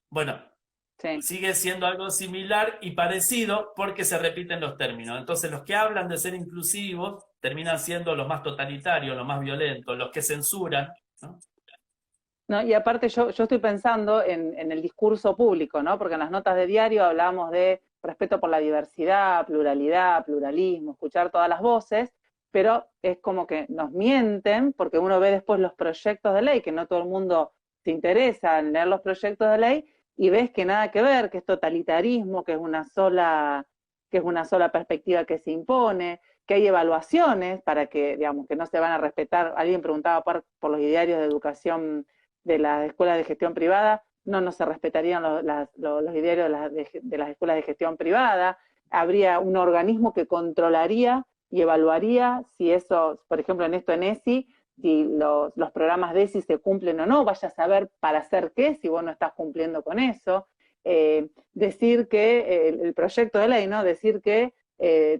Bueno, Sí. sigue siendo algo similar y parecido porque se repiten los términos. Entonces los que hablan de ser inclusivos terminan siendo los más totalitarios, los más violentos, los que censuran, ¿no? No, y aparte yo estoy pensando en el discurso público, ¿no? Porque en las notas de diario hablamos de respeto por la diversidad, pluralidad, pluralismo, escuchar todas las voces, pero es como que nos mienten porque uno ve después los proyectos de ley, que no todo el mundo se interesa en leer los proyectos de ley, y ves que nada que ver, que es totalitarismo, que es una sola perspectiva que se impone, que hay evaluaciones para que, digamos, que no se van a respetar. Alguien preguntaba por los idearios de educación de las escuelas de gestión privada, no se respetarían los idearios de las escuelas de gestión privada, habría un organismo que controlaría y evaluaría si eso, por ejemplo, en esto en ESI, si los programas de ESI se cumplen o no, vaya a saber para hacer qué si vos no estás cumpliendo con eso. Decir que el proyecto de ley, ¿no? Decir que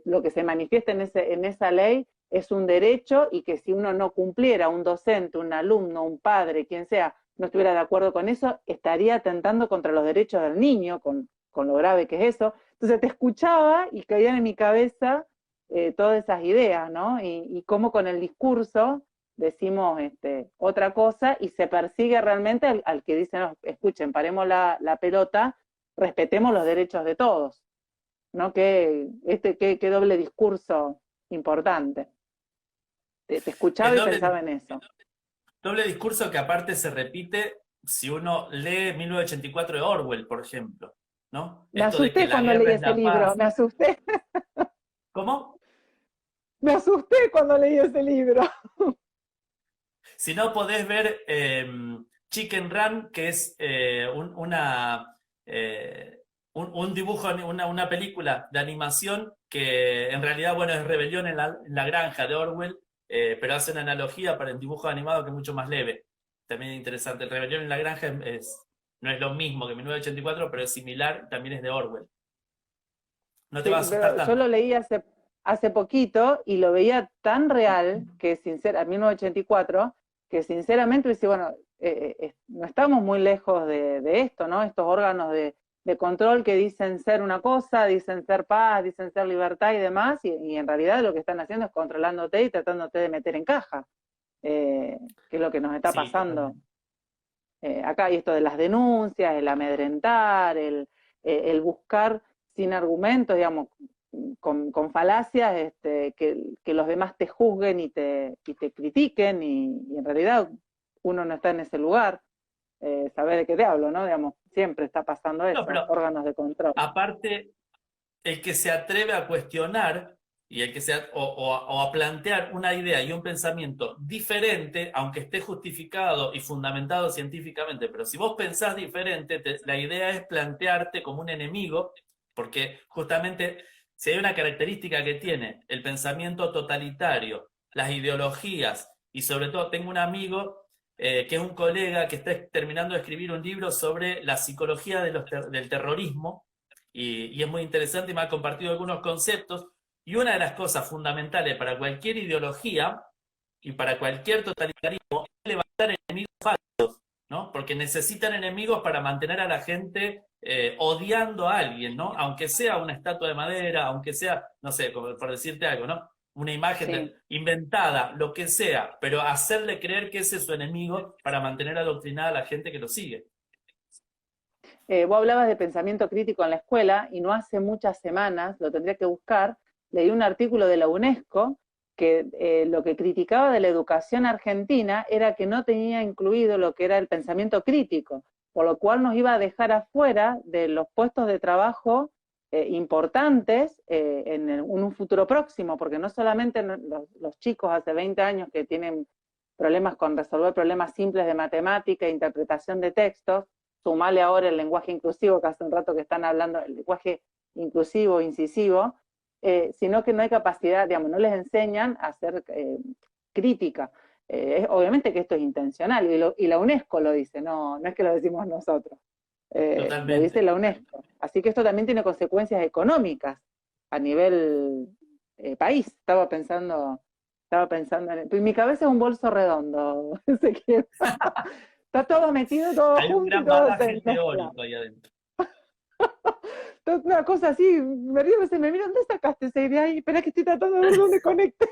lo que se manifiesta en esa ley es un derecho y que si uno no cumpliera, un docente, un alumno, un padre, quien sea, no estuviera de acuerdo con eso, estaría atentando contra los derechos del niño, con lo grave que es eso. Entonces te escuchaba y caían en mi cabeza todas esas ideas, ¿no? Y cómo con el discurso decimos otra cosa y se persigue realmente al que dice, no, escuchen, paremos la pelota, respetemos los derechos de todos, ¿no? Qué doble discurso importante. Te escuchaba y pensaba en eso. Doble discurso que aparte se repite si uno lee 1984 de Orwell, por ejemplo, ¿no? Me Esto de que asusté la cuando leí guerra es ese la libro, paz. me asusté. ¿Cómo? Me asusté cuando leí ese libro. Si no, podés ver Chicken Run, que es un dibujo, una película de animación que en realidad, bueno, es Rebelión en la Granja de Orwell, pero hace una analogía para el dibujo animado que es mucho más leve. También es interesante. El Rebelión en la Granja no es lo mismo que 1984, pero es similar, también es de Orwell. No te va a Sí, asustar pero yo lo tanto. leí hace poquito y lo veía tan real que en 1984, que sinceramente dice, bueno, no estamos muy lejos de esto, ¿no? Estos órganos de control que dicen ser una cosa, dicen ser paz, dicen ser libertad y demás, y en realidad lo que están haciendo es controlándote y tratándote de meter en caja, que es lo que nos está Sí, pasando totalmente. acá. Y esto de las denuncias, el amedrentar, el buscar sin argumentos, digamos, con falacias, que los demás te juzguen y te critiquen, y en realidad uno no está en ese lugar. Saber de qué te hablo, ¿no? Digamos, siempre está pasando No, eso, pero órganos de control. aparte, el que se atreve a cuestionar y el que o a plantear una idea y un pensamiento diferente, aunque esté justificado y fundamentado científicamente, pero si vos pensás diferente, la idea es plantearte como un enemigo, porque justamente si hay una característica que tiene el pensamiento totalitario, las ideologías, y sobre todo tengo un amigo que es un colega que está terminando de escribir un libro sobre la psicología del terrorismo, y es muy interesante y me ha compartido algunos conceptos. Y una de las cosas fundamentales para cualquier ideología y para cualquier totalitarismo es levantar enemigos falsos, ¿no? Porque necesitan enemigos para mantener a la gente odiando a alguien, ¿no? Aunque sea una estatua de madera, aunque sea, no sé, por decirte algo, ¿no? una imagen Sí. inventada, lo que sea, pero hacerle creer que ese es su enemigo para mantener adoctrinada a la gente que lo sigue. Vos hablabas de pensamiento crítico en la escuela y no hace muchas semanas, lo tendría que buscar, leí un artículo de la UNESCO que lo que criticaba de la educación argentina era que no tenía incluido lo que era el pensamiento crítico, por lo cual nos iba a dejar afuera de los puestos de trabajo importantes en un futuro próximo, porque no solamente los chicos hace 20 años que tienen problemas con resolver problemas simples de matemática e interpretación de textos, sumarle ahora el lenguaje inclusivo, que hace un rato que están hablando, el lenguaje inclusivo, incisivo, sino que no hay capacidad, digamos, no les enseñan a hacer crítica. Obviamente que esto es intencional, y la UNESCO lo dice, no es que lo decimos nosotros, lo dice Totalmente. la UNESCO. Así que esto también tiene consecuencias económicas a nivel país. Estaba pensando en mi cabeza es un bolso redondo, está todo metido, todo Hay un junto y gran todo bagaje mezclado. teórico ahí adentro. Una cosa así, me río, me mira, ¿dónde sacaste esa idea ahí? Espera que estoy tratando de ver dónde conecte.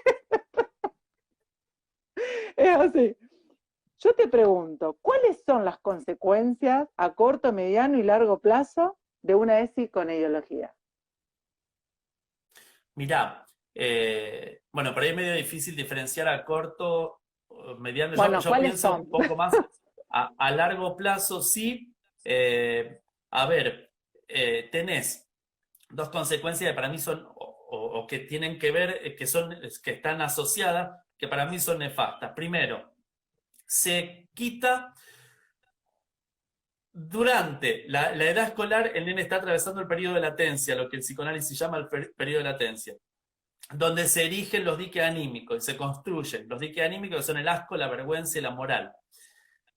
Es así. Yo te pregunto, ¿cuáles son las consecuencias a corto, mediano y largo plazo de una ESI con ideología? Mirá, bueno, por ahí es medio difícil diferenciar a corto, mediano. Bueno, Yo ¿cuáles pienso son? un poco más a largo plazo, sí. A ver, tenés dos consecuencias que para mí son, o que tienen que ver, que están asociadas, que para mí son nefastas. Primero, se quita durante la edad escolar, el nene está atravesando el periodo de latencia, lo que el psicoanálisis llama el periodo de latencia, donde se erigen los diques anímicos y se construyen. Los diques anímicos que son el asco, la vergüenza y la moral.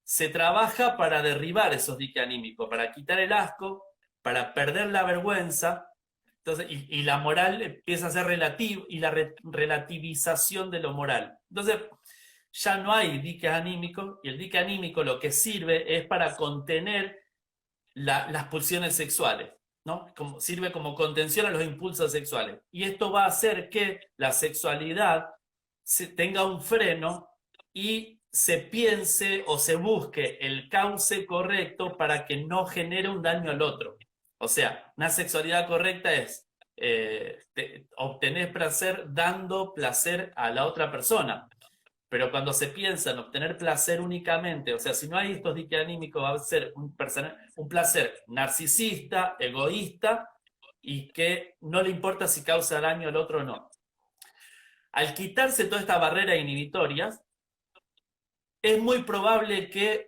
Se trabaja para derribar esos diques anímicos, para quitar el asco, para perder la vergüenza. Entonces, y la moral empieza a ser relativo, y la relativización de lo moral. Entonces, ya no hay diques anímicos, y el dique anímico lo que sirve es para contener las pulsiones sexuales, ¿no? Sirve como contención a los impulsos sexuales. Y esto va a hacer que la sexualidad tenga un freno y se piense o se busque el cauce correcto para que no genere un daño al otro. O sea, una sexualidad correcta es obtener placer dando placer a la otra persona. Pero cuando se piensa en obtener placer únicamente, o sea, si no hay estos diques anímicos, va a ser un placer narcisista, egoísta, y que no le importa si causa daño al otro o no. Al quitarse toda esta barrera inhibitoria, es muy probable que,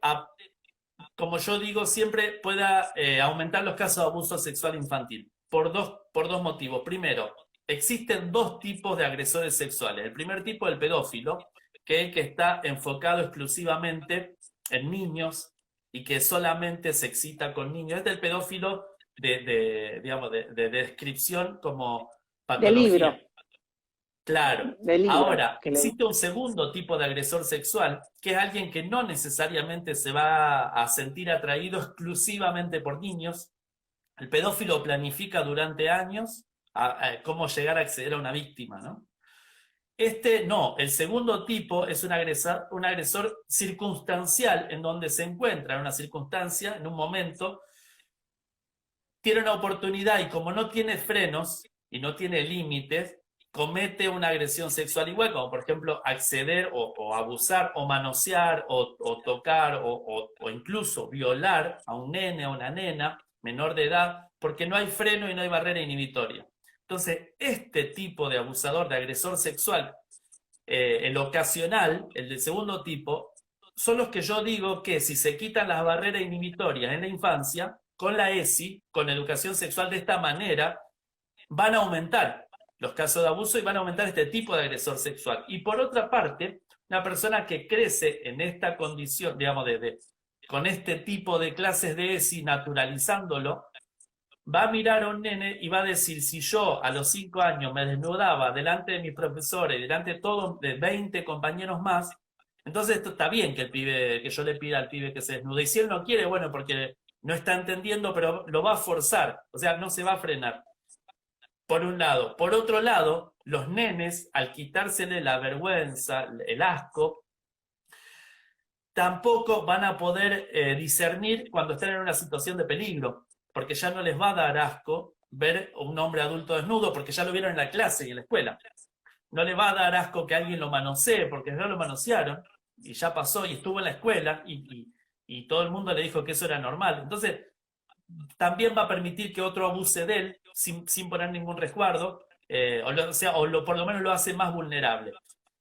como yo digo, siempre pueda aumentar los casos de abuso sexual infantil, por dos motivos. Primero, existen dos tipos de agresores sexuales. El primer tipo, el pedófilo, que es el que está enfocado exclusivamente en niños y que solamente se excita con niños. Este es el pedófilo digamos, de descripción como De libro, patología. Claro. de libro, Ahora, que le existe un segundo tipo de agresor sexual, que es alguien que no necesariamente se va a sentir atraído exclusivamente por niños. El pedófilo planifica durante años cómo llegar a acceder a una víctima, ¿no? Este no, el segundo tipo es un agresor circunstancial, en donde se encuentra en una circunstancia, en un momento, tiene una oportunidad y como no tiene frenos y no tiene límites, comete una agresión sexual igual, como por ejemplo acceder o abusar o manosear o tocar o incluso violar a un nene o una nena menor de edad, porque no hay freno y no hay barrera inhibitoria. Entonces, este tipo de abusador, de agresor sexual, el ocasional, el del segundo tipo, son los que yo digo que si se quitan las barreras inhibitorias en la infancia, con la ESI, con educación sexual de esta manera, van a aumentar los casos de abuso y van a aumentar este tipo de agresor sexual. Y por otra parte, una persona que crece en esta condición, digamos, con este tipo de clases de ESI, naturalizándolo, va a mirar a un nene y va a decir, si yo a los 5 años me desnudaba delante de mis profesores, delante de todos, de 20 compañeros más, entonces esto está bien que yo le pida al pibe que se desnude. Y si él no quiere, bueno, porque no está entendiendo, pero lo va a forzar, o sea, no se va a frenar. Por un lado. Por otro lado, los nenes, al quitársele la vergüenza, el asco, tampoco van a poder discernir cuando estén en una situación de peligro, porque ya no les va a dar asco ver a un hombre adulto desnudo, porque ya lo vieron en la clase y en la escuela. No le va a dar asco que alguien lo manosee, porque ya lo manosearon, y ya pasó, y estuvo en la escuela, y todo el mundo le dijo que eso era normal. Entonces, también va a permitir que otro abuse de él sin poner ningún resguardo, por lo menos lo hace más vulnerable.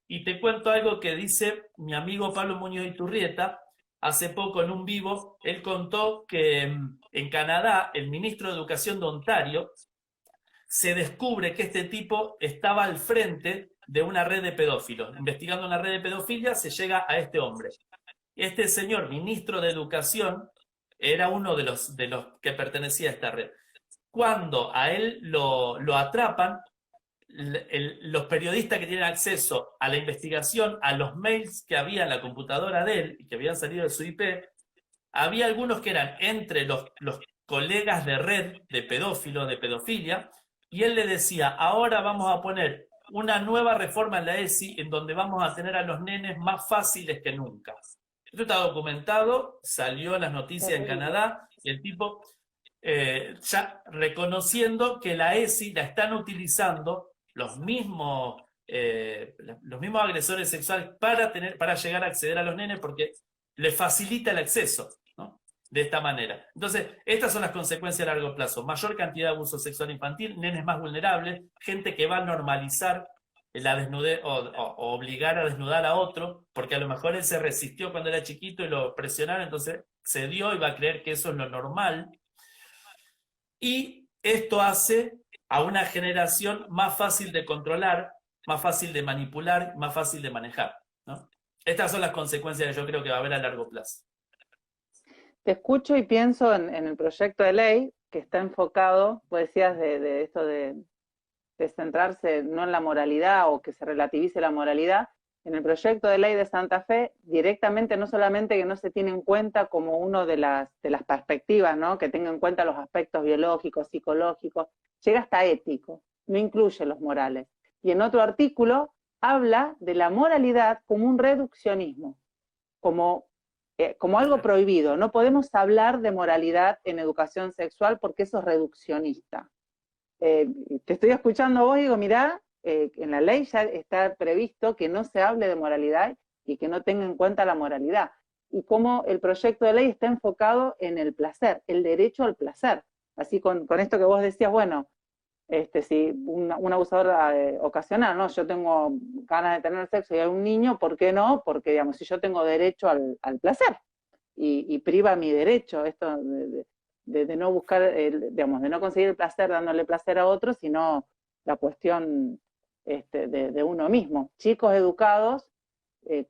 Y te cuento algo que dice mi amigo Pablo Muñoz Iturrieta. Hace poco en un vivo, él contó que en Canadá el ministro de Educación de Ontario se descubre que este tipo estaba al frente de una red de pedófilos. Investigando una red de pedofilia se llega a este hombre. Este señor, ministro de Educación, era uno de los que pertenecía a esta red. Cuando a él lo atrapan, los periodistas que tienen acceso a la investigación, a los mails que había en la computadora de él y que habían salido de su IP, había algunos que eran entre los colegas de red de pedófilos, de pedofilia, y él le decía, ahora vamos a poner una nueva reforma en la ESI en donde vamos a tener a los nenes más fáciles que nunca. Esto está documentado, salió en las noticias en Canadá, y el tipo ya reconociendo que la ESI la están utilizando los mismos agresores sexuales para llegar a acceder a los nenes, porque les facilita el acceso, ¿no? De esta manera. Entonces, estas son las consecuencias a largo plazo. Mayor cantidad de abuso sexual infantil, nenes más vulnerables, gente que va a normalizar la desnudez o obligar a desnudar a otro, porque a lo mejor él se resistió cuando era chiquito y lo presionaron, entonces cedió y va a creer que eso es lo normal. Y esto hace a una generación más fácil de controlar, más fácil de manipular, más fácil de manejar, ¿no? Estas son las consecuencias que yo creo que va a haber a largo plazo. Te escucho y pienso en el proyecto de ley que está enfocado, vos decías de esto de centrarse no en la moralidad o que se relativice la moralidad. En el proyecto de ley de Santa Fe, directamente no solamente que no se tiene en cuenta como uno de las perspectivas, ¿no? Que tenga en cuenta los aspectos biológicos, psicológicos, llega hasta ético, no incluye los morales. Y en otro artículo habla de la moralidad como un reduccionismo, como algo prohibido. No podemos hablar de moralidad en educación sexual porque eso es reduccionista. Te estoy escuchando a vos y digo, mirá, en la ley ya está previsto que no se hable de moralidad y que no tenga en cuenta la moralidad. Y cómo el proyecto de ley está enfocado en el placer, el derecho al placer. Así con esto que vos decías, bueno, si un abusador ocasional, ¿no? Yo tengo ganas de tener sexo y hay un niño, ¿por qué no? Porque, digamos, si yo tengo derecho al placer y priva mi derecho, esto de no buscar, digamos, de no conseguir el placer dándole placer a otros, sino la cuestión de uno mismo. Chicos educados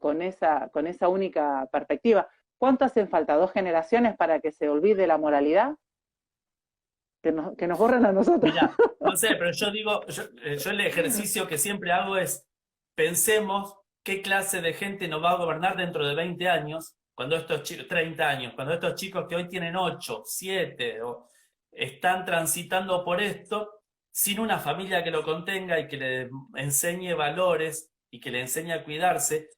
con esa única perspectiva. ¿Cuánto hacen falta? ¿2 generaciones para que se olvide la moralidad? Que nos borren a nosotros. Mirá, no sé, pero yo digo, yo el ejercicio que siempre hago es, pensemos qué clase de gente nos va a gobernar dentro de 20 años, cuando estos chicos, 30 años, cuando estos chicos que hoy tienen 8, 7, están transitando por esto, sin una familia que lo contenga y que le enseñe valores y que le enseñe a cuidarse,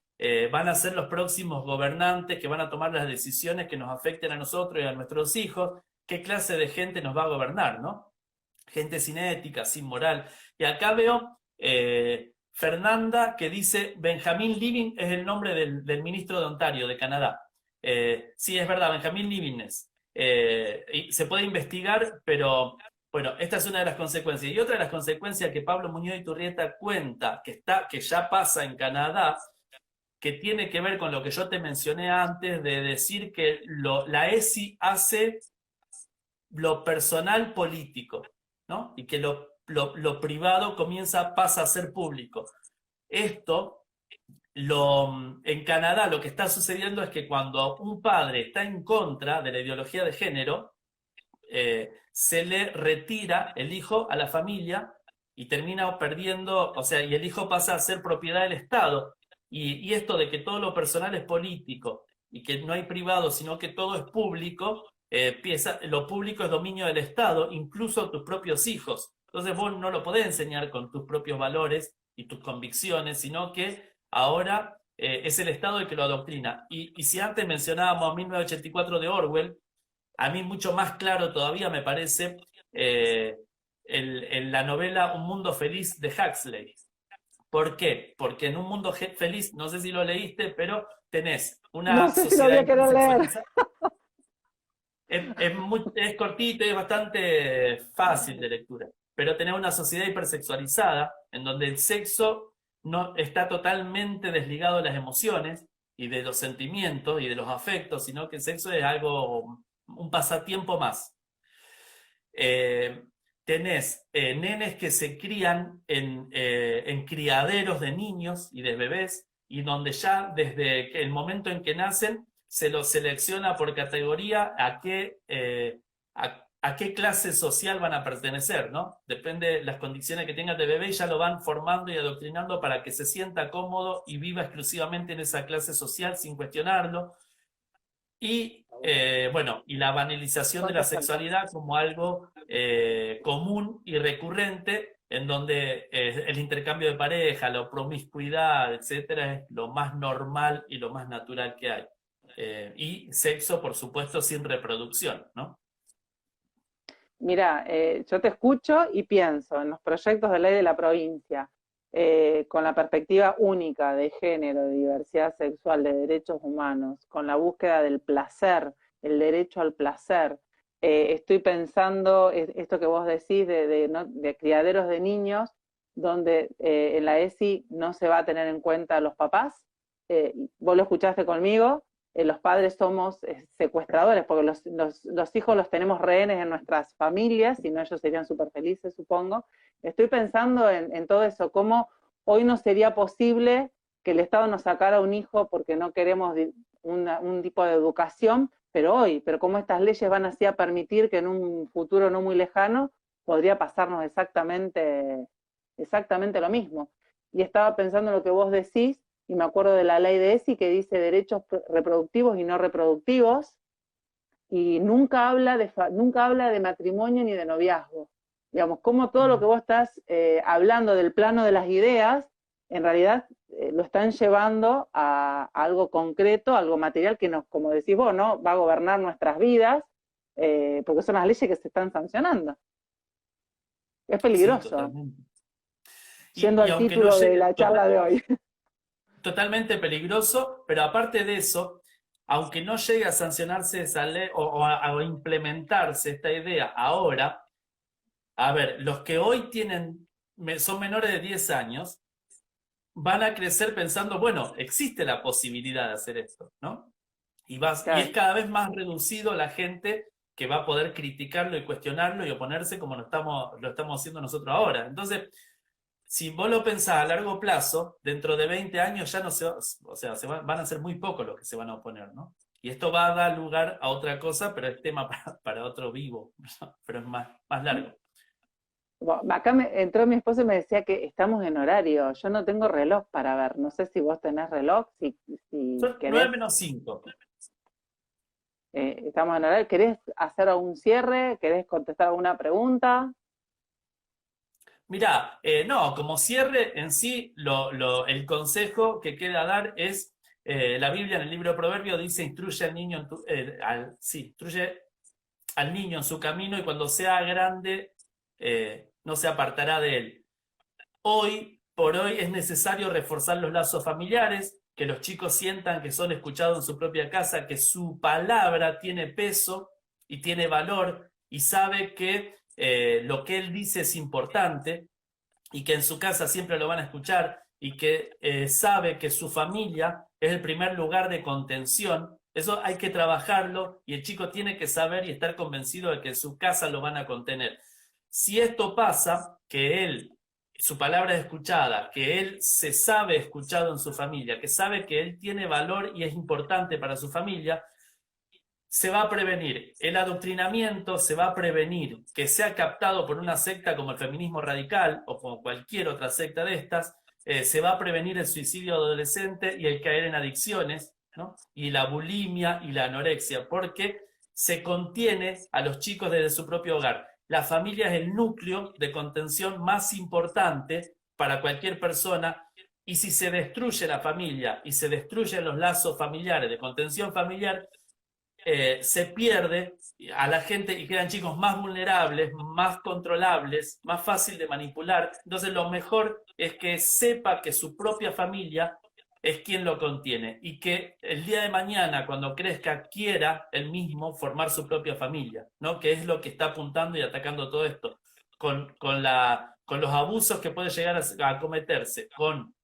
van a ser los próximos gobernantes que van a tomar las decisiones que nos afecten a nosotros y a nuestros hijos. ¿Qué clase de gente nos va a gobernar, no? Gente sin ética, sin moral. Y acá veo Fernanda que dice, Benjamin Living es el nombre del ministro de Ontario, de Canadá. Sí, es verdad, Benjamin Living es. Y se puede investigar, pero bueno, esta es una de las consecuencias. Y otra de las consecuencias que Pablo Muñoz Iturrieta cuenta, que ya pasa en Canadá, que tiene que ver con lo que yo te mencioné antes, de decir que la ESI hace lo personal político, ¿no? Y que lo privado pasa a ser público. Esto, en Canadá lo que está sucediendo es que cuando un padre está en contra de la ideología de género, se le retira el hijo a la familia y termina perdiendo, o sea, y el hijo pasa a ser propiedad del Estado. Y esto de que todo lo personal es político y que no hay privado, sino que todo es público, lo público es dominio del Estado, incluso tus propios hijos. Entonces vos no lo podés enseñar con tus propios valores y tus convicciones, sino que ahora es el Estado el que lo adoctrina. Y si antes mencionábamos 1984 de Orwell, a mí mucho más claro todavía me parece la novela Un Mundo Feliz de Huxley. ¿Por qué? Porque en Un Mundo Feliz, no sé si lo leíste, pero tenés No una sé si lo voy sociedad a querer leer. hipersexualizada. Es cortito y es bastante fácil de lectura, pero tenés una sociedad hipersexualizada en donde el sexo no está totalmente desligado de las emociones y de los sentimientos y de los afectos, sino que el sexo es algo, un pasatiempo más. Eh, Tenés nenes que se crían en criaderos de niños y de bebés, y donde ya desde el momento en que nacen se los selecciona por categoría a qué clase social van a pertenecer, ¿no? Depende de las condiciones que tengas de bebé y ya lo van formando y adoctrinando para que se sienta cómodo y viva exclusivamente en esa clase social sin cuestionarlo. Y bueno, y la banalización de la ¿Cuánto falta? sexualidad como algo común y recurrente, en donde el intercambio de pareja, la promiscuidad, etcétera, es lo más normal y lo más natural que hay. Y sexo, por supuesto, sin reproducción, ¿no? Mira, yo te escucho y pienso en los proyectos de ley de la provincia, con la perspectiva única de género, de diversidad sexual, de derechos humanos, con la búsqueda del placer, el derecho al placer. Estoy pensando esto que vos decís de criaderos de niños, donde en la ESI no se va a tener en cuenta a los papás. Vos lo escuchaste conmigo, los padres somos secuestradores, porque los hijos los tenemos rehenes en nuestras familias, si no ellos serían súper felices, supongo. Estoy pensando en todo eso, cómo hoy no sería posible que el Estado nos sacara un hijo porque no queremos un tipo de educación, pero cómo estas leyes van así a permitir que en un futuro no muy lejano podría pasarnos exactamente lo mismo. Y estaba pensando en lo que vos decís, y me acuerdo de la ley de ESI que dice derechos reproductivos y no reproductivos, y nunca habla de matrimonio ni de noviazgo. Digamos, como todo lo que vos estás hablando del plano de las ideas, en realidad lo están llevando a algo concreto, algo material que nos, como decís vos, ¿no? Va a gobernar nuestras vidas, porque son las leyes que se están sancionando. Es Sí, peligroso, totalmente. yendo Y al aunque no título de llegue, la charla de hoy. totalmente peligroso, pero aparte de eso, aunque no llegue a sancionarse esa ley o a implementarse esta idea ahora, a ver, los que hoy son menores de 10 años, van a crecer pensando, bueno, existe la posibilidad de hacer esto, ¿no? Y es Claro. cada vez más reducido la gente que va a poder criticarlo y cuestionarlo y oponerse como lo estamos haciendo nosotros ahora. Entonces, si vos lo pensás a largo plazo, dentro de 20 años ya no o sea, van a ser muy pocos los que se van a oponer, ¿no? Y esto va a dar lugar a otra cosa, pero es tema para otro vivo, pero es más largo. Acá entró mi esposo y me decía que estamos en horario. Yo no tengo reloj para ver. No sé si vos tenés reloj, si Son 9 querés. menos 5. Estamos en horario. ¿Querés hacer algún cierre? ¿Querés contestar alguna pregunta? Mirá, no, como cierre en sí, el consejo que queda dar es, la Biblia en el libro de Proverbios dice, instruye al niño instruye al niño en su camino y cuando sea grande no se apartará de él. Hoy por hoy es necesario reforzar los lazos familiares, que los chicos sientan que son escuchados en su propia casa, que su palabra tiene peso y tiene valor y sabe que lo que él dice es importante y que en su casa siempre lo van a escuchar y que sabe que su familia es el primer lugar de contención. Eso hay que trabajarlo y el chico tiene que saber y estar convencido de que en su casa lo van a contener. Si esto pasa, que su palabra es escuchada, que él se sabe escuchado en su familia, que sabe que él tiene valor y es importante para su familia, se va a prevenir el adoctrinamiento, se va a prevenir que sea captado por una secta como el feminismo radical o como cualquier otra secta de estas, se va a prevenir el suicidio adolescente y el caer en adicciones, ¿no? Y la bulimia y la anorexia, porque se contiene a los chicos desde su propio hogar. la familia es el núcleo de contención más importante para cualquier persona, y si se destruye la familia y se destruyen los lazos familiares de contención familiar, se pierde a la gente y quedan chicos más vulnerables, más controlables, más fácil de manipular. Entonces lo mejor es que sepa que su propia familia es quien lo contiene y que el día de mañana, cuando crezca, quiera él mismo formar su propia familia, ¿no? Que es lo que está apuntando y atacando todo esto, con los abusos que puede llegar a cometerse, con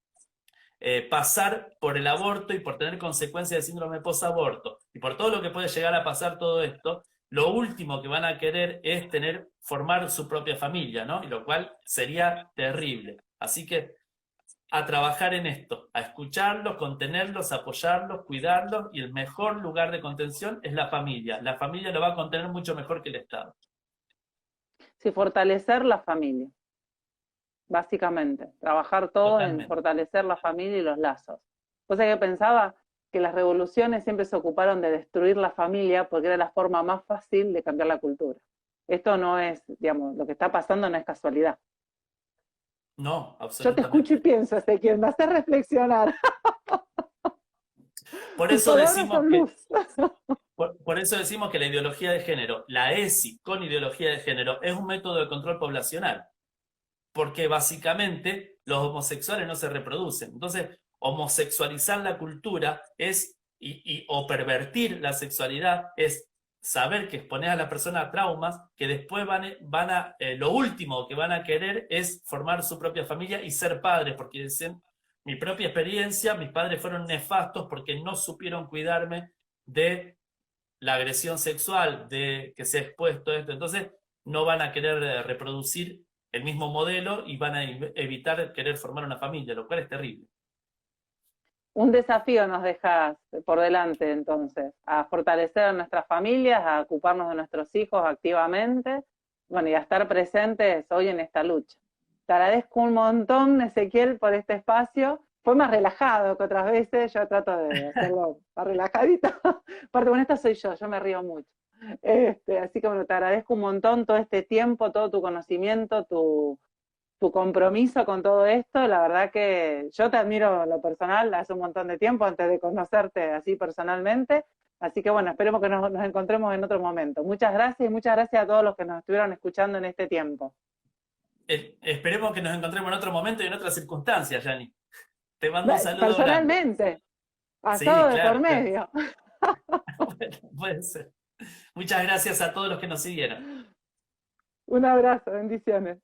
pasar por el aborto y por tener consecuencias de síndrome post-aborto y por todo lo que puede llegar a pasar todo esto, lo último que van a querer es formar su propia familia, ¿no? Y lo cual sería terrible. Así que a trabajar en esto, a escucharlos, contenerlos, apoyarlos, cuidarlos, y el mejor lugar de contención es la familia. La familia lo va a contener mucho mejor que el Estado. Sí, fortalecer la familia, básicamente. Trabajar todo en Totalmente. fortalecer la familia y los lazos. Cosa que pensaba que las revoluciones siempre se ocuparon de destruir la familia porque era la forma más fácil de cambiar la cultura. Esto no es, digamos, lo que está pasando no es casualidad. No, Yo te escucho y absolutamente. pienso, Ezequiel, me hace reflexionar. Por Tus eso palabras decimos son que luz. por eso decimos que la ideología de género, la ESI con ideología de género, es un método de control poblacional, porque básicamente los homosexuales no se reproducen. Entonces, homosexualizar la cultura o pervertir la sexualidad es saber que expones a la persona a traumas que después lo último que van a querer es formar su propia familia y ser padres, porque dicen, mi propia experiencia, mis padres fueron nefastos porque no supieron cuidarme de la agresión sexual, de que se ha expuesto a esto. Entonces, no van a querer reproducir el mismo modelo y van a evitar querer formar una familia, lo cual es terrible. Un desafío nos dejas por delante entonces, a fortalecer a nuestras familias, a ocuparnos de nuestros hijos activamente, bueno, y a estar presentes hoy en esta lucha. Te agradezco un montón, Ezequiel, por este espacio. Fue más relajado que otras veces, yo trato de hacerlo más relajadito. Aparte, bueno, esta soy yo me río mucho. Así que bueno, te agradezco un montón todo este tiempo, todo tu conocimiento, tu compromiso con todo esto. La verdad que yo te admiro en lo personal hace un montón de tiempo, antes de conocerte así personalmente. Así que bueno, esperemos que nos encontremos en otro momento. Muchas gracias y muchas gracias a todos los que nos estuvieron escuchando en este tiempo. Esperemos que nos encontremos en otro momento y en otras circunstancias, Yani. Te mando un saludo grande. Personalmente, Sí, asado de por claro, claro. medio. Bueno, puede ser. Muchas gracias a todos los que nos siguieron. Un abrazo, bendiciones.